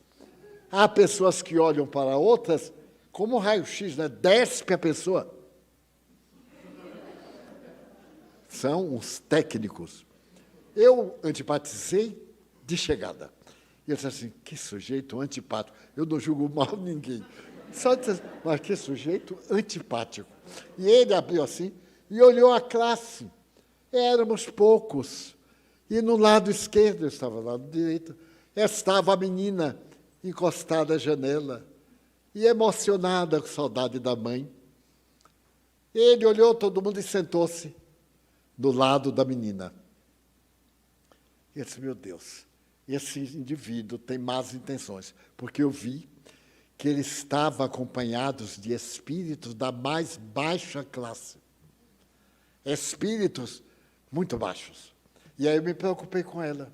Há pessoas que olham para outras como raio-x, né? Despe a pessoa. São os técnicos. Eu antipatizei de chegada. E eu disse assim, que sujeito antipático. Eu não julgo mal ninguém. Só disse, mas que sujeito antipático. E ele abriu assim e olhou a classe. Éramos poucos, E no lado esquerdo, eu estava no lado direito, estava a menina encostada à janela e emocionada com saudade da mãe. Ele olhou todo mundo e sentou-se do lado da menina. E disse, meu Deus, esse indivíduo tem más intenções, porque eu vi que ele estava acompanhado de espíritos da mais baixa classe. Espíritos muito baixos. E aí eu me preocupei com ela.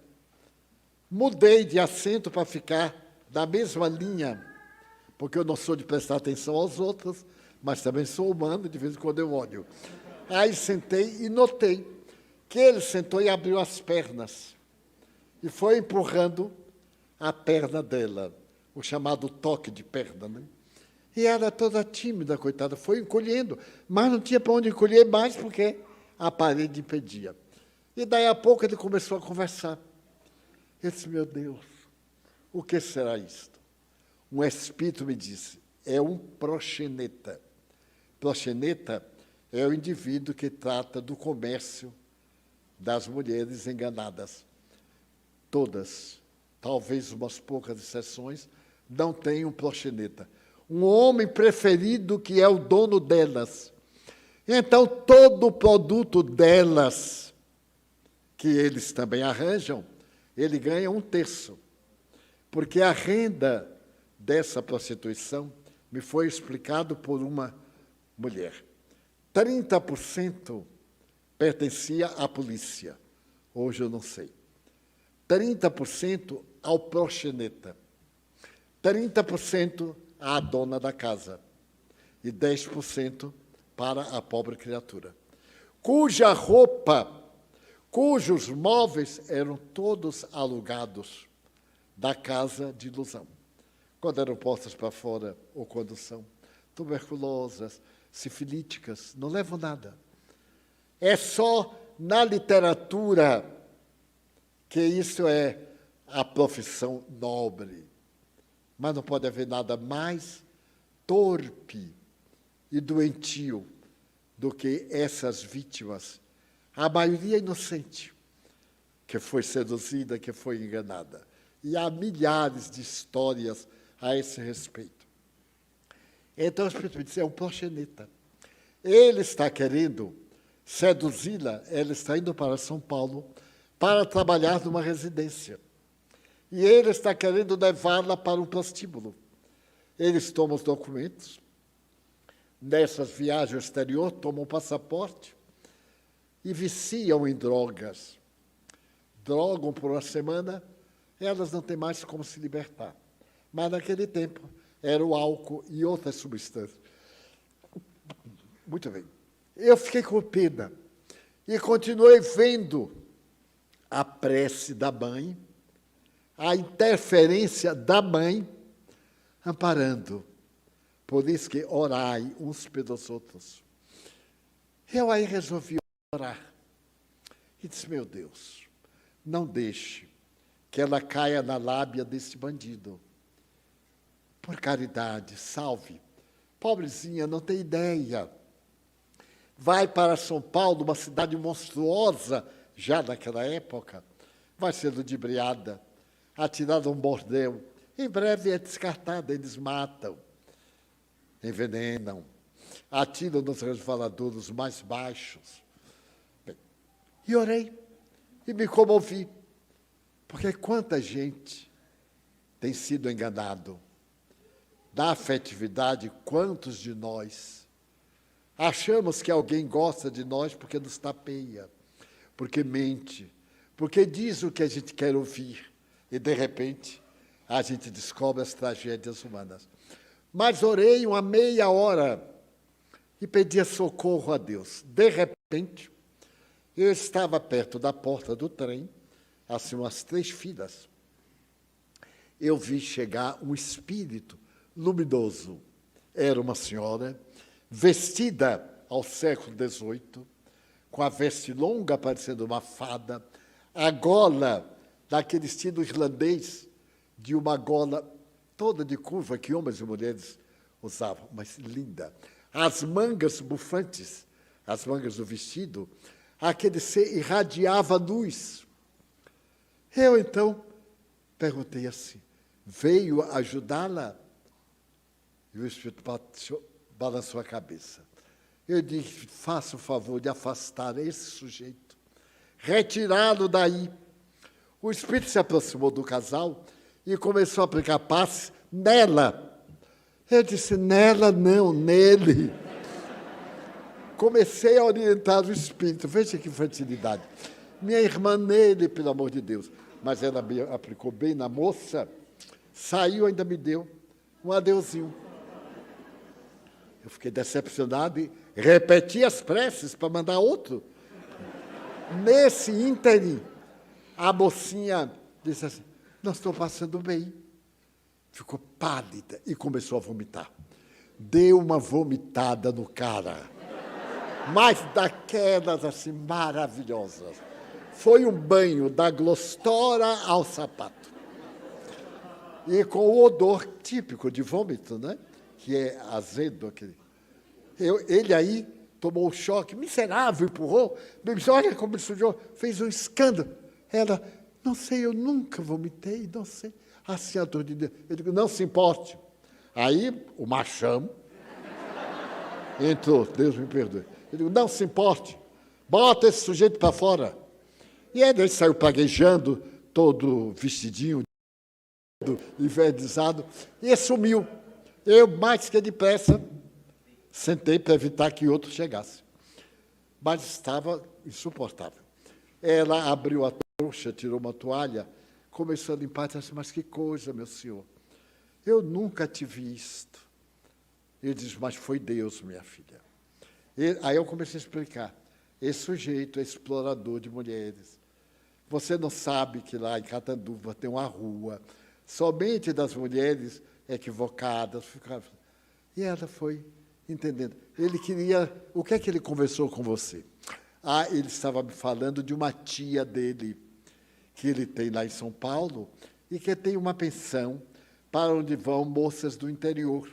Mudei de assento para ficar na mesma linha, porque eu não sou de prestar atenção aos outros, mas também sou humano, de vez em quando eu olho. Aí sentei e notei que ele sentou e abriu as pernas e foi empurrando a perna dela, o chamado toque de perna, né? E ela toda tímida, coitada, foi encolhendo, mas não tinha para onde encolher mais, porque a parede impedia. E daí a pouco ele começou a conversar. Eu disse, meu Deus, o que será isto? Um espírito me disse, é um proxeneta. Proxeneta é o indivíduo que trata do comércio das mulheres enganadas. Todas, talvez umas poucas exceções, não têm um proxeneta. Um homem preferido que é o dono delas. Então, todo o produto delas, que eles também arranjam, ele ganha 1/3. Porque a renda dessa prostituição me foi explicado por uma mulher. 30% pertencia à polícia. Hoje eu não sei. 30% ao proxeneta. 30% à dona da casa. E 10% para a pobre criatura. Cuja roupa, cujos móveis eram todos alugados da casa de ilusão. Quando eram postas para fora, ou quando são tuberculosas, sifilíticas, não levam nada. É só na literatura que isso é a profissão nobre. Mas não pode haver nada mais torpe e doentio do que essas vítimas, a maioria inocente, que foi seduzida, que foi enganada. E há milhares de histórias a esse respeito. Então, o Espírito me disse, é um proxeneta. Ele está querendo seduzi-la, ela está indo para São Paulo para trabalhar numa residência. E ele está querendo levá-la para um prostíbulo. Eles tomam os documentos, nessas viagens ao exterior, tomam o passaporte e viciam em drogas. Drogam por uma semana, elas não têm mais como se libertar. Mas, naquele tempo, era o álcool e outras substâncias. Muito bem. Eu fiquei com pena e continuei vendo a prece da mãe, a interferência da mãe, amparando. Por isso que orai uns pelos outros. Eu aí resolvi orar. E disse, meu Deus, não deixe que ela caia na lábia desse bandido. Por caridade, salve. Pobrezinha, não tem ideia. Vai para São Paulo, uma cidade monstruosa, já naquela época, vai ser ludibriada, atirada a um bordel. Em breve é descartada, eles matam, envenenam, atiram nos resvaladouros mais baixos. Bem, e orei, e me comovi, porque quanta gente tem sido enganado. Da afetividade, quantos de nós achamos que alguém gosta de nós porque nos tapeia, porque mente, porque diz o que a gente quer ouvir, e, de repente, a gente descobre as tragédias humanas. Mas orei uma meia hora e pedia socorro a Deus. De repente, eu estava perto da porta do trem, assim, umas 3 filas. Eu vi chegar um espírito luminoso. Era uma senhora vestida ao século XVIII, com a veste longa, parecendo uma fada, a gola daquele estilo irlandês, de uma gola toda de curva que homens e mulheres usavam, mas linda. As mangas bufantes, as mangas do vestido, aquele ser irradiava luz. Eu, então, perguntei assim, veio ajudá-la? E o Espírito balançou a cabeça. Eu disse, faça o favor de afastar esse sujeito, retirá-lo daí. O Espírito se aproximou do casal e começou a aplicar passe nela. Eu disse, nela não, nele. Comecei a orientar o Espírito. Veja que infantilidade. Minha irmã nele, pelo amor de Deus. Mas ela me aplicou bem na moça, saiu, ainda me deu um adeuzinho. Eu fiquei decepcionado e repeti as preces para mandar outro. Nesse ínterim, a mocinha disse assim, não estou passando bem. Ficou pálida e começou a vomitar. Deu uma vomitada no cara, mas daquelas assim maravilhosas. Foi um banho da glostora ao sapato. E com o odor típico de vômito, né? Que é azedo. Ele aí tomou um choque, miserável, empurrou, me disse, olha como ele sujou, fez um escândalo. Ela, não sei, eu nunca vomitei, não sei. Assim, a dor de Deus. Eu digo, não se importe. Aí, o machão entrou, Deus me perdoe. Eu digo, não se importe, bota esse sujeito para fora. E ele saiu praguejando, todo vestidinho, enverdizado, e sumiu. Eu, mais que depressa, sentei para evitar que outro chegasse. Mas estava insuportável. Ela abriu a trouxa, tirou uma toalha, começou a limpar e disse, mas que coisa, meu senhor. Eu nunca te vi isto. Ele disse, mas foi Deus, minha filha. Aí eu comecei a explicar. Esse sujeito é explorador de mulheres. Você não sabe que lá em Catanduva tem uma rua somente das mulheres equivocadas. E ela foi entendendo. Ele queria... O que é que ele conversou com você? Ah, ele estava me falando de uma tia dele, que ele tem lá em São Paulo, e que tem uma pensão para onde vão moças do interior.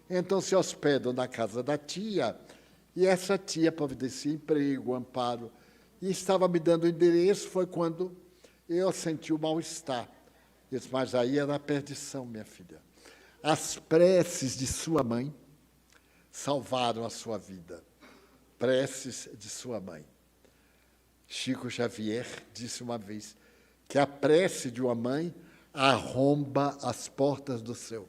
Então, se hospedam na casa da tia, e essa tia providencia emprego, amparo. E estava me dando o endereço, foi quando eu senti o mal-estar. Eu disse, mas aí era a perdição, minha filha. As preces de sua mãe salvaram a sua vida. Preces de sua mãe. Chico Xavier disse uma vez que a prece de uma mãe arromba as portas do céu.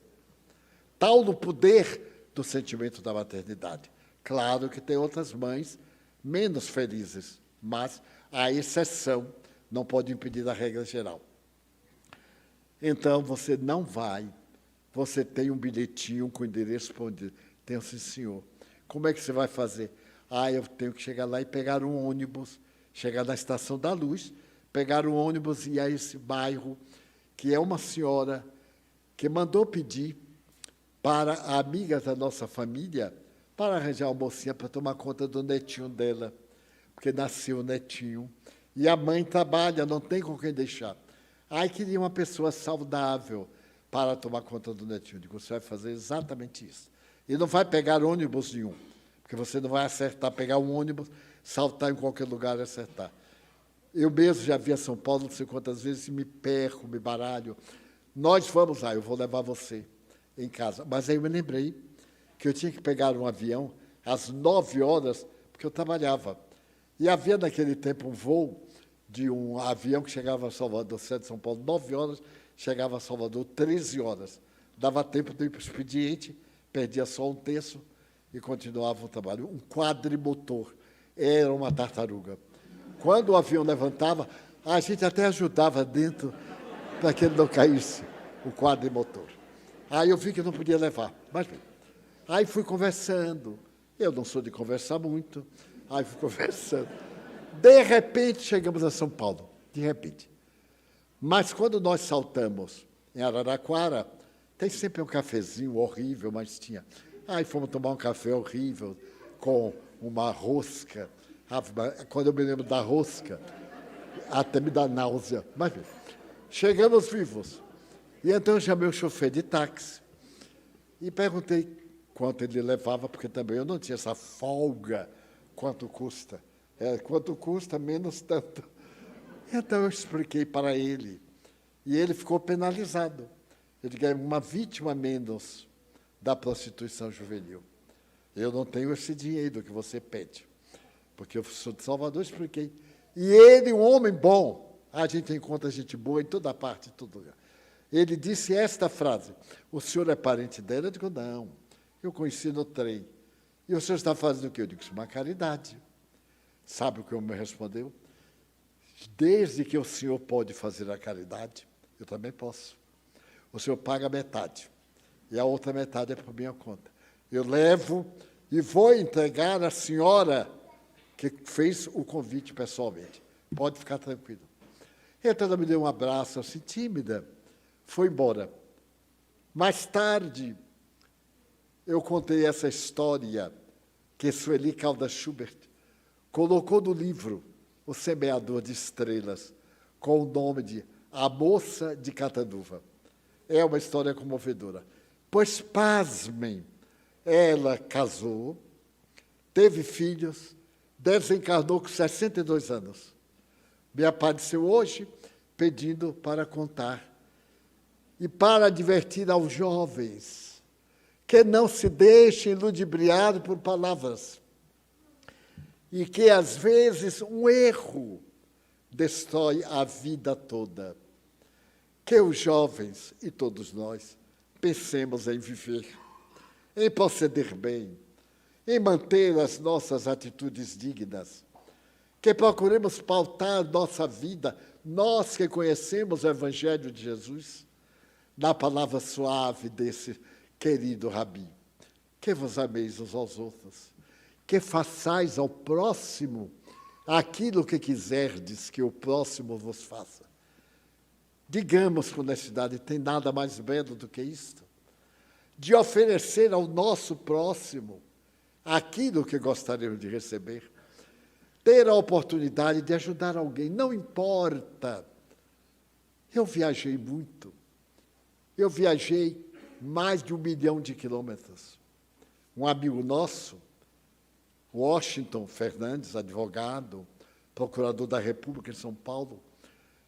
Tal o poder do sentimento da maternidade. Claro que tem outras mães menos felizes, mas a exceção não pode impedir a regra geral. Então, você não vai, você tem um bilhetinho com endereço para onde tem, sim, senhor. Como é que você vai fazer? Ah, eu tenho que chegar lá e pegar um ônibus, chegar na Estação da Luz, pegar um ônibus e ir a esse bairro, que é uma senhora que mandou pedir para amigas da nossa família para arranjar uma mocinha para tomar conta do netinho dela, porque nasceu o netinho, e a mãe trabalha, não tem com quem deixar. Aí queria uma pessoa saudável para tomar conta do netinho. Eu digo, você vai fazer exatamente isso. E não vai pegar ônibus nenhum, porque você não vai acertar, pegar um ônibus, saltar em qualquer lugar e acertar. Eu mesmo já vi a São Paulo não sei quantas vezes, me perco, me baralho. Nós vamos lá, eu vou levar você em casa. Mas aí eu me lembrei que eu tinha que pegar um avião às 9h, porque eu trabalhava. E havia, naquele tempo, um voo de um avião que chegava a Salvador, centro de São Paulo, 9h, chegava a Salvador, 13h. Dava tempo de ir para o expediente, perdia só um terço e continuava o trabalho. Um quadrimotor, era uma tartaruga. Quando o avião levantava, a gente até ajudava dentro para que ele não caísse, o quadrimotor. Aí eu vi que não podia levar, mas bem. Aí fui conversando. Eu não sou de conversar muito. Aí fui conversando. De repente, chegamos a São Paulo. De repente. Mas quando nós saltamos em Araraquara, tem sempre um cafezinho horrível, mas tinha. Aí fomos tomar um café horrível com uma rosca. Quando eu me lembro da rosca, até me dá náusea. Mas bem, chegamos vivos. E então eu chamei o chofer de táxi e perguntei quanto ele levava, porque também eu não tinha essa folga. Quanto custa? Quanto custa, menos tanto. Então eu expliquei para ele, e ele ficou penalizado. Ele ganha uma vítima menos da prostituição juvenil. Eu não tenho esse dinheiro que você pede, porque eu sou de Salvador, expliquei. E ele, um homem bom, a gente encontra gente boa em toda parte, em todo lugar. Ele disse esta frase: o senhor é parente dela? Eu digo, não, eu conheci no trem. E o senhor está fazendo o quê? Eu digo, isso é uma caridade. Sabe o que o homem me respondeu? Desde que o senhor pode fazer a caridade, eu também posso. O senhor paga metade, e a outra metade é por minha conta. Eu levo e vou entregar à senhora que fez o convite pessoalmente. Pode ficar tranquilo. Então ela me deu um abraço, assim, tímida, foi embora. Mais tarde, eu contei essa história que Sueli Caldas Schubert colocou no livro O Semeador de Estrelas, com o nome de A Moça de Catanduva. É uma história comovedora. Pois, pasmem, ela casou, teve filhos, desencarnou com 62 anos. Me apareceu hoje pedindo para contar e para advertir aos jovens que não se deixem ludibriar por palavras e que, às vezes, um erro destrói a vida toda. Que os jovens, e todos nós, pensemos em viver, em proceder bem, em manter as nossas atitudes dignas, que procuremos pautar nossa vida, nós que conhecemos o Evangelho de Jesus, na palavra suave desse querido Rabi. Que vos ameis uns aos outros, que façais ao próximo aquilo que quiserdes que o próximo vos faça. Digamos com honestidade, tem nada mais belo do que isto? De oferecer ao nosso próximo aquilo que gostaríamos de receber. Ter a oportunidade de ajudar alguém, não importa. Eu viajei muito. Eu viajei mais de 1 milhão de quilômetros. Um amigo nosso, Washington Fernandes, advogado, procurador da República em São Paulo,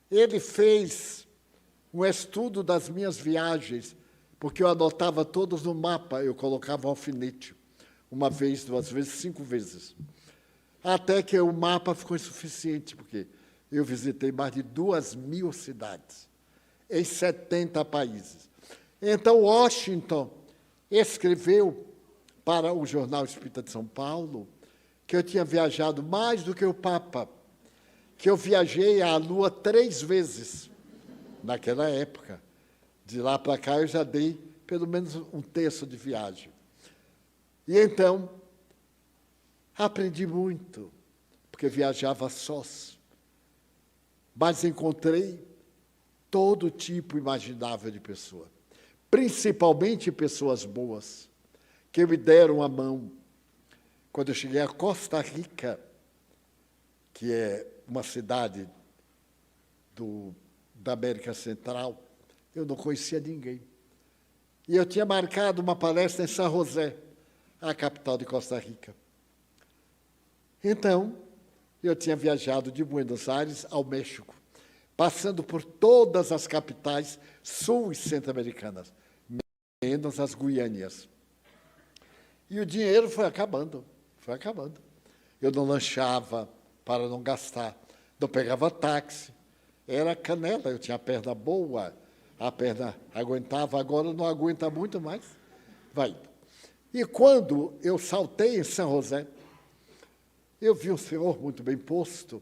ele fez um estudo das minhas viagens, porque eu anotava todos no mapa, eu colocava alfinete, uma vez, 2 vezes, 5 vezes. Até que o mapa ficou insuficiente, porque eu visitei mais de 2.000 cidades, em 70 países. Então, Washington escreveu para o Jornal Espírita de São Paulo que eu tinha viajado mais do que o Papa, que eu viajei à Lua 3 vezes naquela época. De lá para cá, eu já dei pelo menos 1/3 de viagem. E então, aprendi muito, porque viajava sós. Mas encontrei todo tipo imaginável de pessoa, principalmente pessoas boas, que me deram a mão. Quando eu cheguei a Costa Rica, que é uma cidade da América Central, eu não conhecia ninguém. E eu tinha marcado uma palestra em São José, a capital de Costa Rica. Então, eu tinha viajado de Buenos Aires ao México, passando por todas as capitais sul e centro-americanas, menos as Guiânias. E o dinheiro foi acabando, foi acabando. Eu não lanchava para não gastar, não pegava táxi. Era canela, eu tinha a perna boa, a perna aguentava, agora não aguenta muito mais. Vai. E quando eu saltei em São José, eu vi um senhor muito bem posto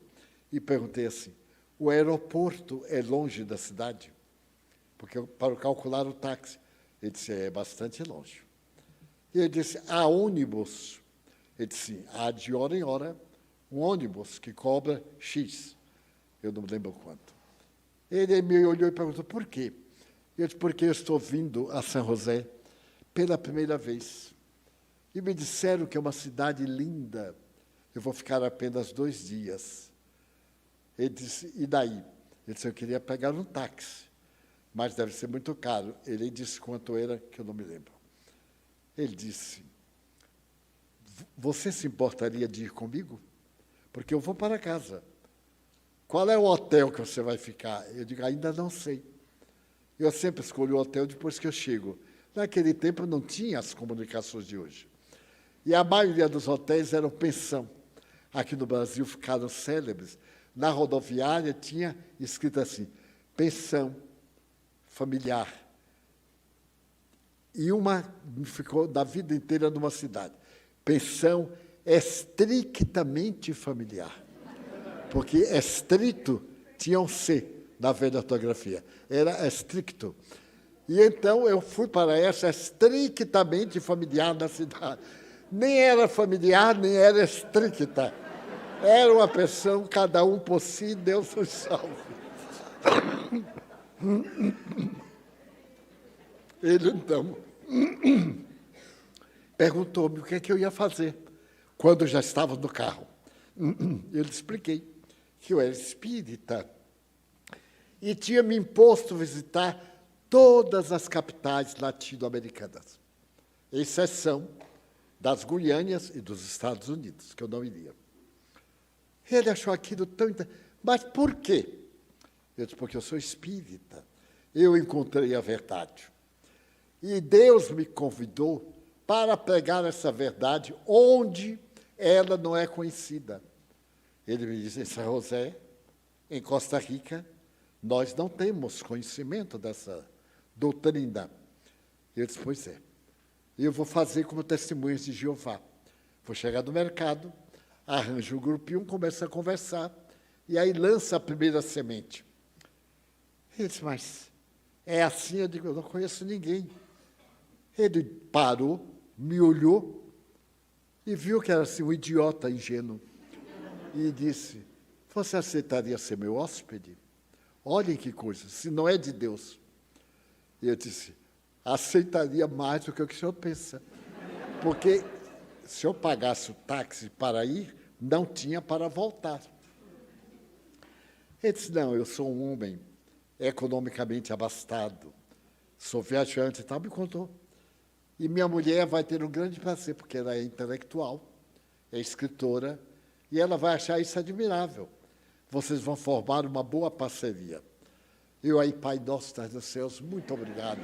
e perguntei assim, o aeroporto é longe da cidade? Porque para calcular o táxi, ele disse, é bastante longe. E ele disse, há ônibus? Ele disse, há de hora em hora um ônibus que cobra X. Eu não me lembro quanto. Ele me olhou e perguntou, por quê? Eu disse, porque eu estou vindo a São José pela primeira vez. E me disseram que é uma cidade linda. Eu vou ficar apenas 2 dias. Ele disse, e daí? Ele disse, eu queria pegar um táxi, mas deve ser muito caro. Ele disse quanto era, que eu não me lembro. Ele disse, você se importaria de ir comigo? Porque eu vou para casa. qual é o hotel que você vai ficar? Eu digo, ainda não sei. Eu sempre escolho o hotel depois que eu chego. Naquele tempo não tinha as comunicações de hoje. E a maioria dos hotéis eram pensão. Aqui no Brasil ficaram célebres. Na rodoviária tinha escrito assim, pensão familiar. E uma ficou da vida inteira numa cidade. Pensão estritamente familiar. Porque estrito tinha um C na velha ortografia. Era estricto. E então eu fui para essa estritamente familiar na cidade. Nem era familiar, nem era estricta. Era uma pensão, cada um por si, Deus nos salve. Ele, então, perguntou-me o que é que eu ia fazer quando eu já estava no carro. Eu lhe expliquei que eu era espírita e tinha me imposto visitar todas as capitais latino-americanas, exceção das Guianas e dos Estados Unidos, que eu não iria. Ele achou aquilo tão interessante. Mas por quê? Eu disse, porque eu sou espírita. Eu encontrei a verdade. E Deus me convidou para pregar essa verdade onde ela não é conhecida. Ele me disse, em São José, em Costa Rica, nós não temos conhecimento dessa doutrina. Eu disse, pois é. Eu vou fazer como testemunhas de Jeová. Vou chegar no mercado, arranjo um grupinho, começa a conversar, e aí lança a primeira semente. Ele disse, mas é assim? Eu digo, eu não conheço ninguém. Ele parou, me olhou e viu que era assim, um idiota ingênuo. E disse, você aceitaria ser meu hóspede? Olhem que coisa, se não é de Deus. E eu disse, aceitaria mais do que o senhor pensa. Porque se eu pagasse o táxi para ir, não tinha para voltar. Ele disse, não, eu sou um homem economicamente abastado, sou viajante e tal, me contou. E minha mulher vai ter um grande prazer, porque ela é intelectual, é escritora, e ela vai achar isso admirável. Vocês vão formar uma boa parceria. Eu aí, Pai nosso, estás nos céus, muito obrigado.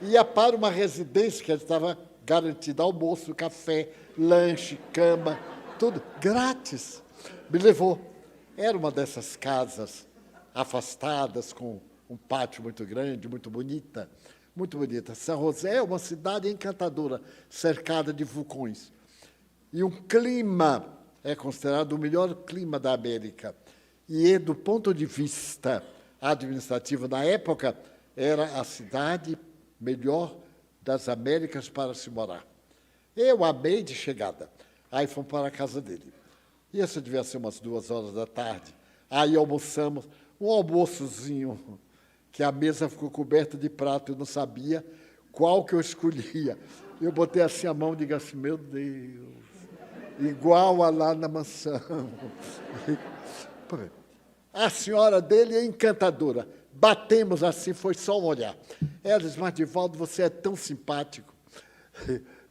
Ia para uma residência que estava garantida almoço, café, lanche, cama, tudo grátis. Me levou. Era uma dessas casas afastadas, com um pátio muito grande, muito bonita. Muito bonita. São José é uma cidade encantadora, cercada de vulcões. E um clima, é considerado o melhor clima da América. E, do ponto de vista administrativo, na época, era a cidade melhor das Américas para se morar. Eu amei de chegada. Aí fomos para a casa dele. Isso devia ser umas 2 horas da tarde. Aí almoçamos, um almoçozinho, que a mesa ficou coberta de prato, eu não sabia qual que eu escolhia. Eu botei assim a mão e digo assim, meu Deus, igual a lá na mansão. A senhora dele é encantadora. Batemos assim, foi só um olhar. Ela disse, mas, Divaldo, você é tão simpático.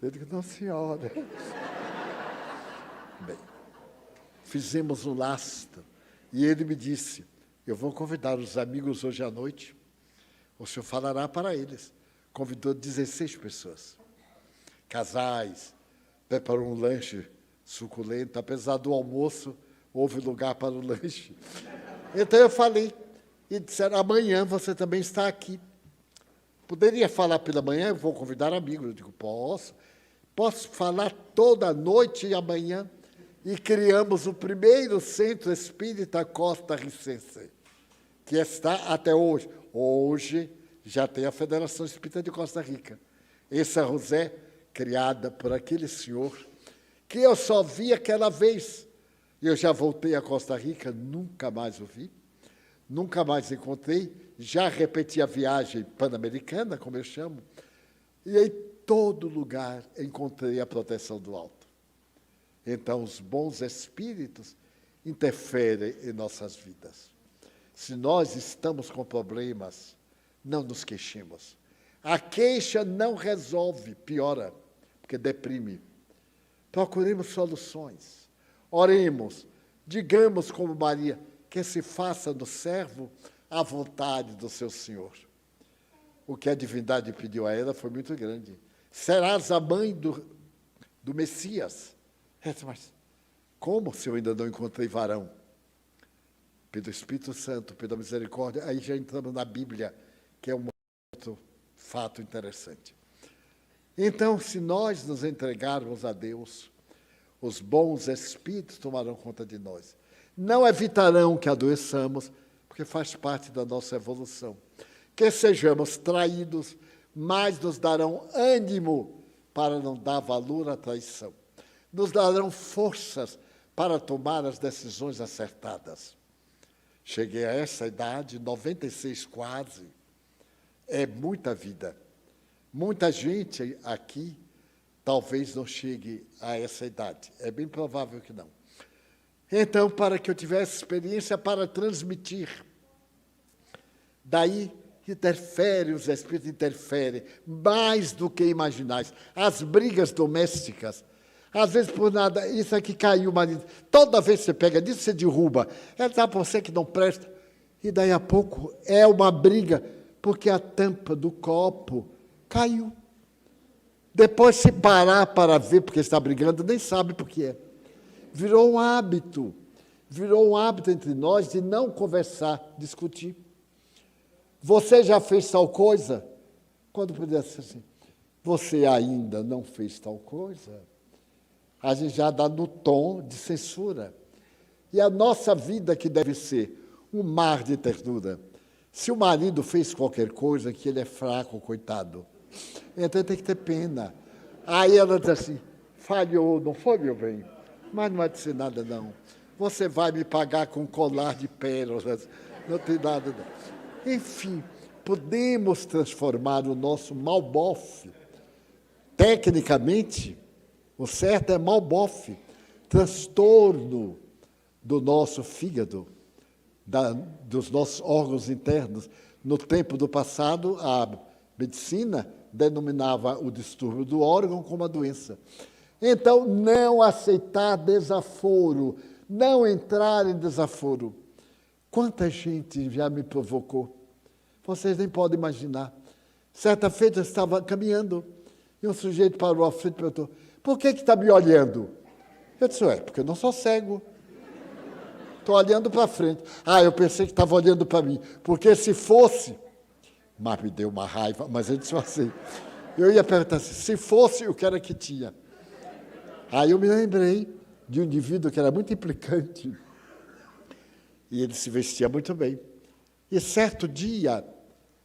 Eu digo, não, senhora. Bem, fizemos um lastro. E ele me disse, eu vou convidar os amigos hoje à noite. O senhor falará para eles. Convidou 16 pessoas. Casais, preparou um lanche suculento. Apesar do almoço, houve lugar para o lanche. Então eu falei, e disseram, amanhã você também está aqui. Poderia falar pela manhã, eu vou convidar amigos. Eu digo, posso. Posso falar toda noite e amanhã. E criamos o primeiro centro espírita costarricense, que está até hoje. Hoje já tem a Federação Espírita de Costa Rica. Em São José, criada por aquele senhor, que eu só vi aquela vez. Eu já voltei a Costa Rica, nunca mais o vi, nunca mais encontrei, já repeti a viagem pan-americana, como eu chamo, e em todo lugar encontrei a proteção do alto. Então, os bons espíritos interferem em nossas vidas. Se nós estamos com problemas, não nos queixemos. A queixa não resolve, piora, porque deprime. Procuremos soluções. Oremos, digamos como Maria, que se faça no servo a vontade do seu Senhor. O que a divindade pediu a ela foi muito grande. Serás a mãe do Messias. Mas como se eu ainda não encontrei varão? Pelo Espírito Santo, pela misericórdia, aí já entramos na Bíblia, que é um outro fato interessante. Então, se nós nos entregarmos a Deus, os bons espíritos tomarão conta de nós. Não evitarão que adoeçamos, porque faz parte da nossa evolução. Que sejamos traídos, mas nos darão ânimo para não dar valor à traição. Nos darão forças para tomar as decisões acertadas. Cheguei a essa idade, 96 quase, é muita vida. Muita gente aqui talvez não chegue a essa idade. É bem provável que não. Então, para que eu tivesse experiência para transmitir, daí os espíritos interferem, mais do que imaginais. As brigas domésticas, às vezes por nada, isso aqui caiu, marido. Toda vez que você pega disso, você derruba. Ela dá para você que não presta. E daí a pouco é uma briga, porque a tampa do copo caiu. Depois, se parar para ver porque está brigando, nem sabe por que é. Virou um hábito entre nós de não conversar, discutir. Você já fez tal coisa? Quando pudesse assim, você ainda não fez tal coisa? A gente já dá no tom de censura. E a nossa vida que deve ser um mar de ternura. Se o marido fez qualquer coisa, que ele é fraco, coitado, então tem que ter pena. Aí ela diz assim, falhou, não foi, meu bem? Mas não vai dizer nada, não. Você vai me pagar com um colar de pérolas, não tem nada, não. Enfim, podemos transformar o nosso malbofe. Tecnicamente, o certo é malbofe, transtorno do nosso fígado, dos nossos órgãos internos. No tempo do passado, a medicina denominava o distúrbio do órgão como a doença. Então, não aceitar desaforo, não entrar em desaforo. Quanta gente já me provocou? Vocês nem podem imaginar. Certa feita eu estava caminhando e um sujeito parou à frente e perguntou, por que está me olhando? Eu disse, porque eu não sou cego. Estou olhando para frente. Eu pensei que estava olhando para mim, porque se fosse... Mas me deu uma raiva, mas ele disse assim, eu ia perguntar assim, se fosse, o que era que tinha? Aí eu me lembrei de um indivíduo que era muito implicante, e ele se vestia muito bem. E certo dia,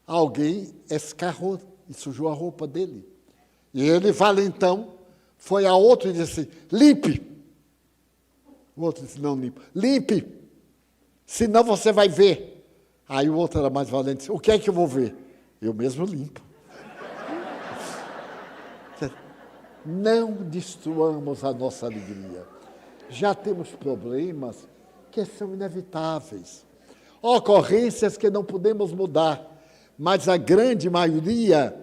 alguém escarrou e sujou a roupa dele. E ele, valentão, foi a outro e disse assim, limpe. O outro disse, não limpo. Limpe, senão você vai ver. Aí o outro era mais valente, disse, o que é que eu vou ver? Eu mesmo limpo. Não destruamos a nossa alegria. Já temos problemas que são inevitáveis. Ocorrências que não podemos mudar, mas a grande maioria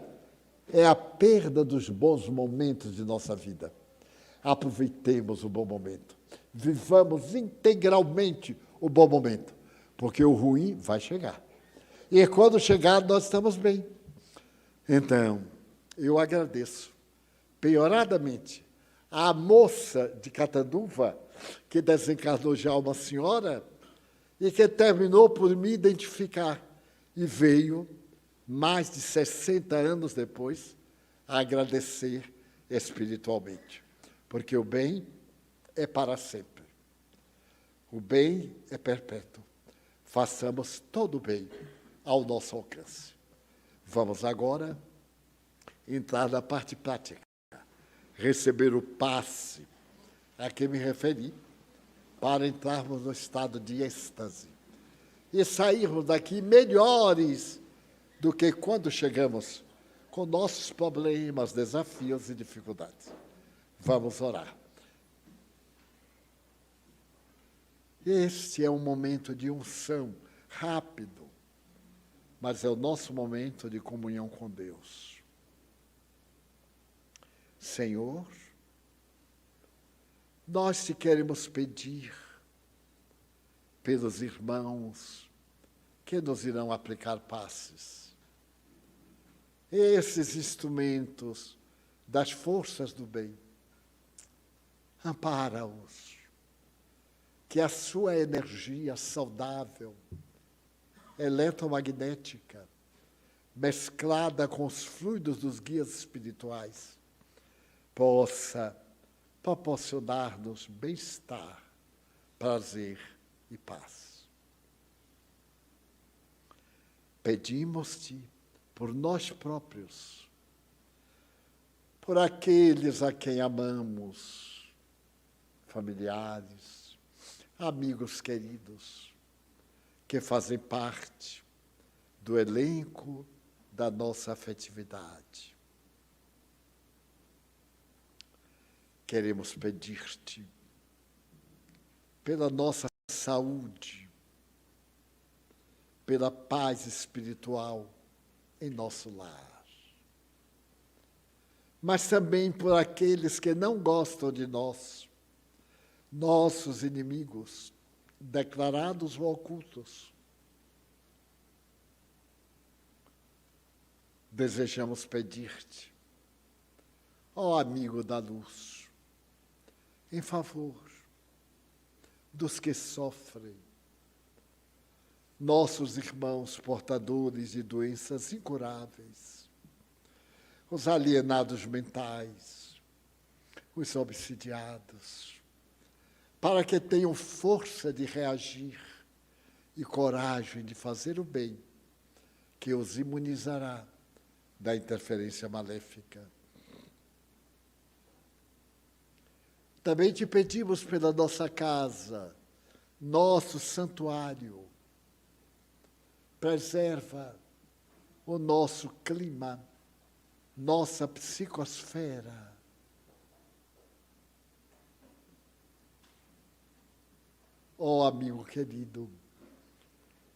é a perda dos bons momentos de nossa vida. Aproveitemos o bom momento. Vivamos integralmente o bom momento, porque o ruim vai chegar. E quando chegar, nós estamos bem. Então, eu agradeço, peioradamente, a moça de Catanduva, que desencarnou já uma senhora, e que terminou por me identificar, e veio, mais de 60 anos depois, a agradecer espiritualmente. Porque o bem é para sempre. O bem é perpétuo. Façamos todo o bem ao nosso alcance. Vamos agora entrar na parte prática. Receber o passe a que me referi, para entrarmos no estado de êxtase e sairmos daqui melhores do que quando chegamos com nossos problemas, desafios e dificuldades. Vamos orar. Este é um momento de unção rápido, mas é o nosso momento de comunhão com Deus. Senhor, nós te queremos pedir pelos irmãos que nos irão aplicar passes. Esses instrumentos das forças do bem, ampara-os, que a sua energia saudável, eletromagnética, mesclada com os fluidos dos guias espirituais, possa proporcionar-nos bem-estar, prazer e paz. Pedimos-te por nós próprios, por aqueles a quem amamos, familiares, amigos queridos, que fazem parte do elenco da nossa afetividade. Queremos pedir-te pela nossa saúde, pela paz espiritual em nosso lar, mas também por aqueles que não gostam de nós, nossos inimigos, declarados ou ocultos. Desejamos pedir-te, ó amigo da luz, em favor dos que sofrem, nossos irmãos portadores de doenças incuráveis, os alienados mentais, os obsidiados, para que tenham força de reagir e coragem de fazer o bem, que os imunizará da interferência maléfica. Também te pedimos pela nossa casa, nosso santuário. Preserva o nosso clima, nossa psicosfera. Ó amigo querido,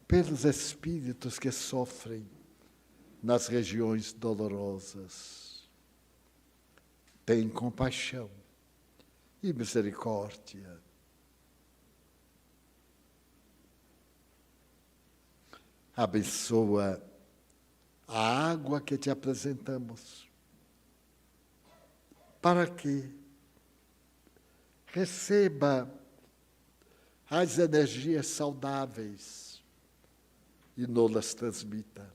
pelos espíritos que sofrem nas regiões dolorosas, tem compaixão e misericórdia. Abençoa a água que te apresentamos, para que receba as energias saudáveis e nos-las transmita.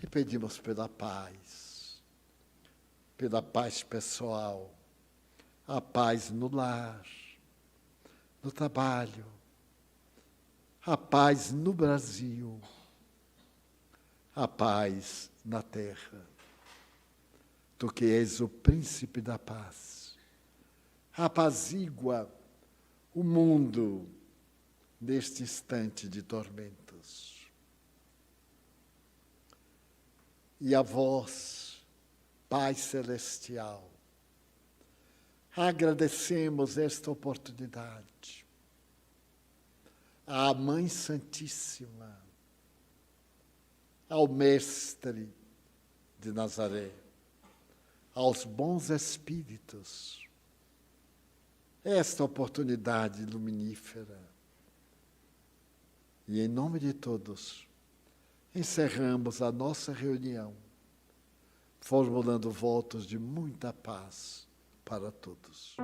E pedimos pela paz pessoal, a paz no lar, no trabalho, a paz no Brasil, a paz na terra. Tu que és o príncipe da paz, apazigua o mundo neste instante de tormentos. E a vós, Pai Celestial, agradecemos esta oportunidade. À Mãe Santíssima, ao Mestre de Nazaré, aos bons espíritos, esta oportunidade luminífera. E em nome de todos, encerramos a nossa reunião, formulando votos de muita paz para todos.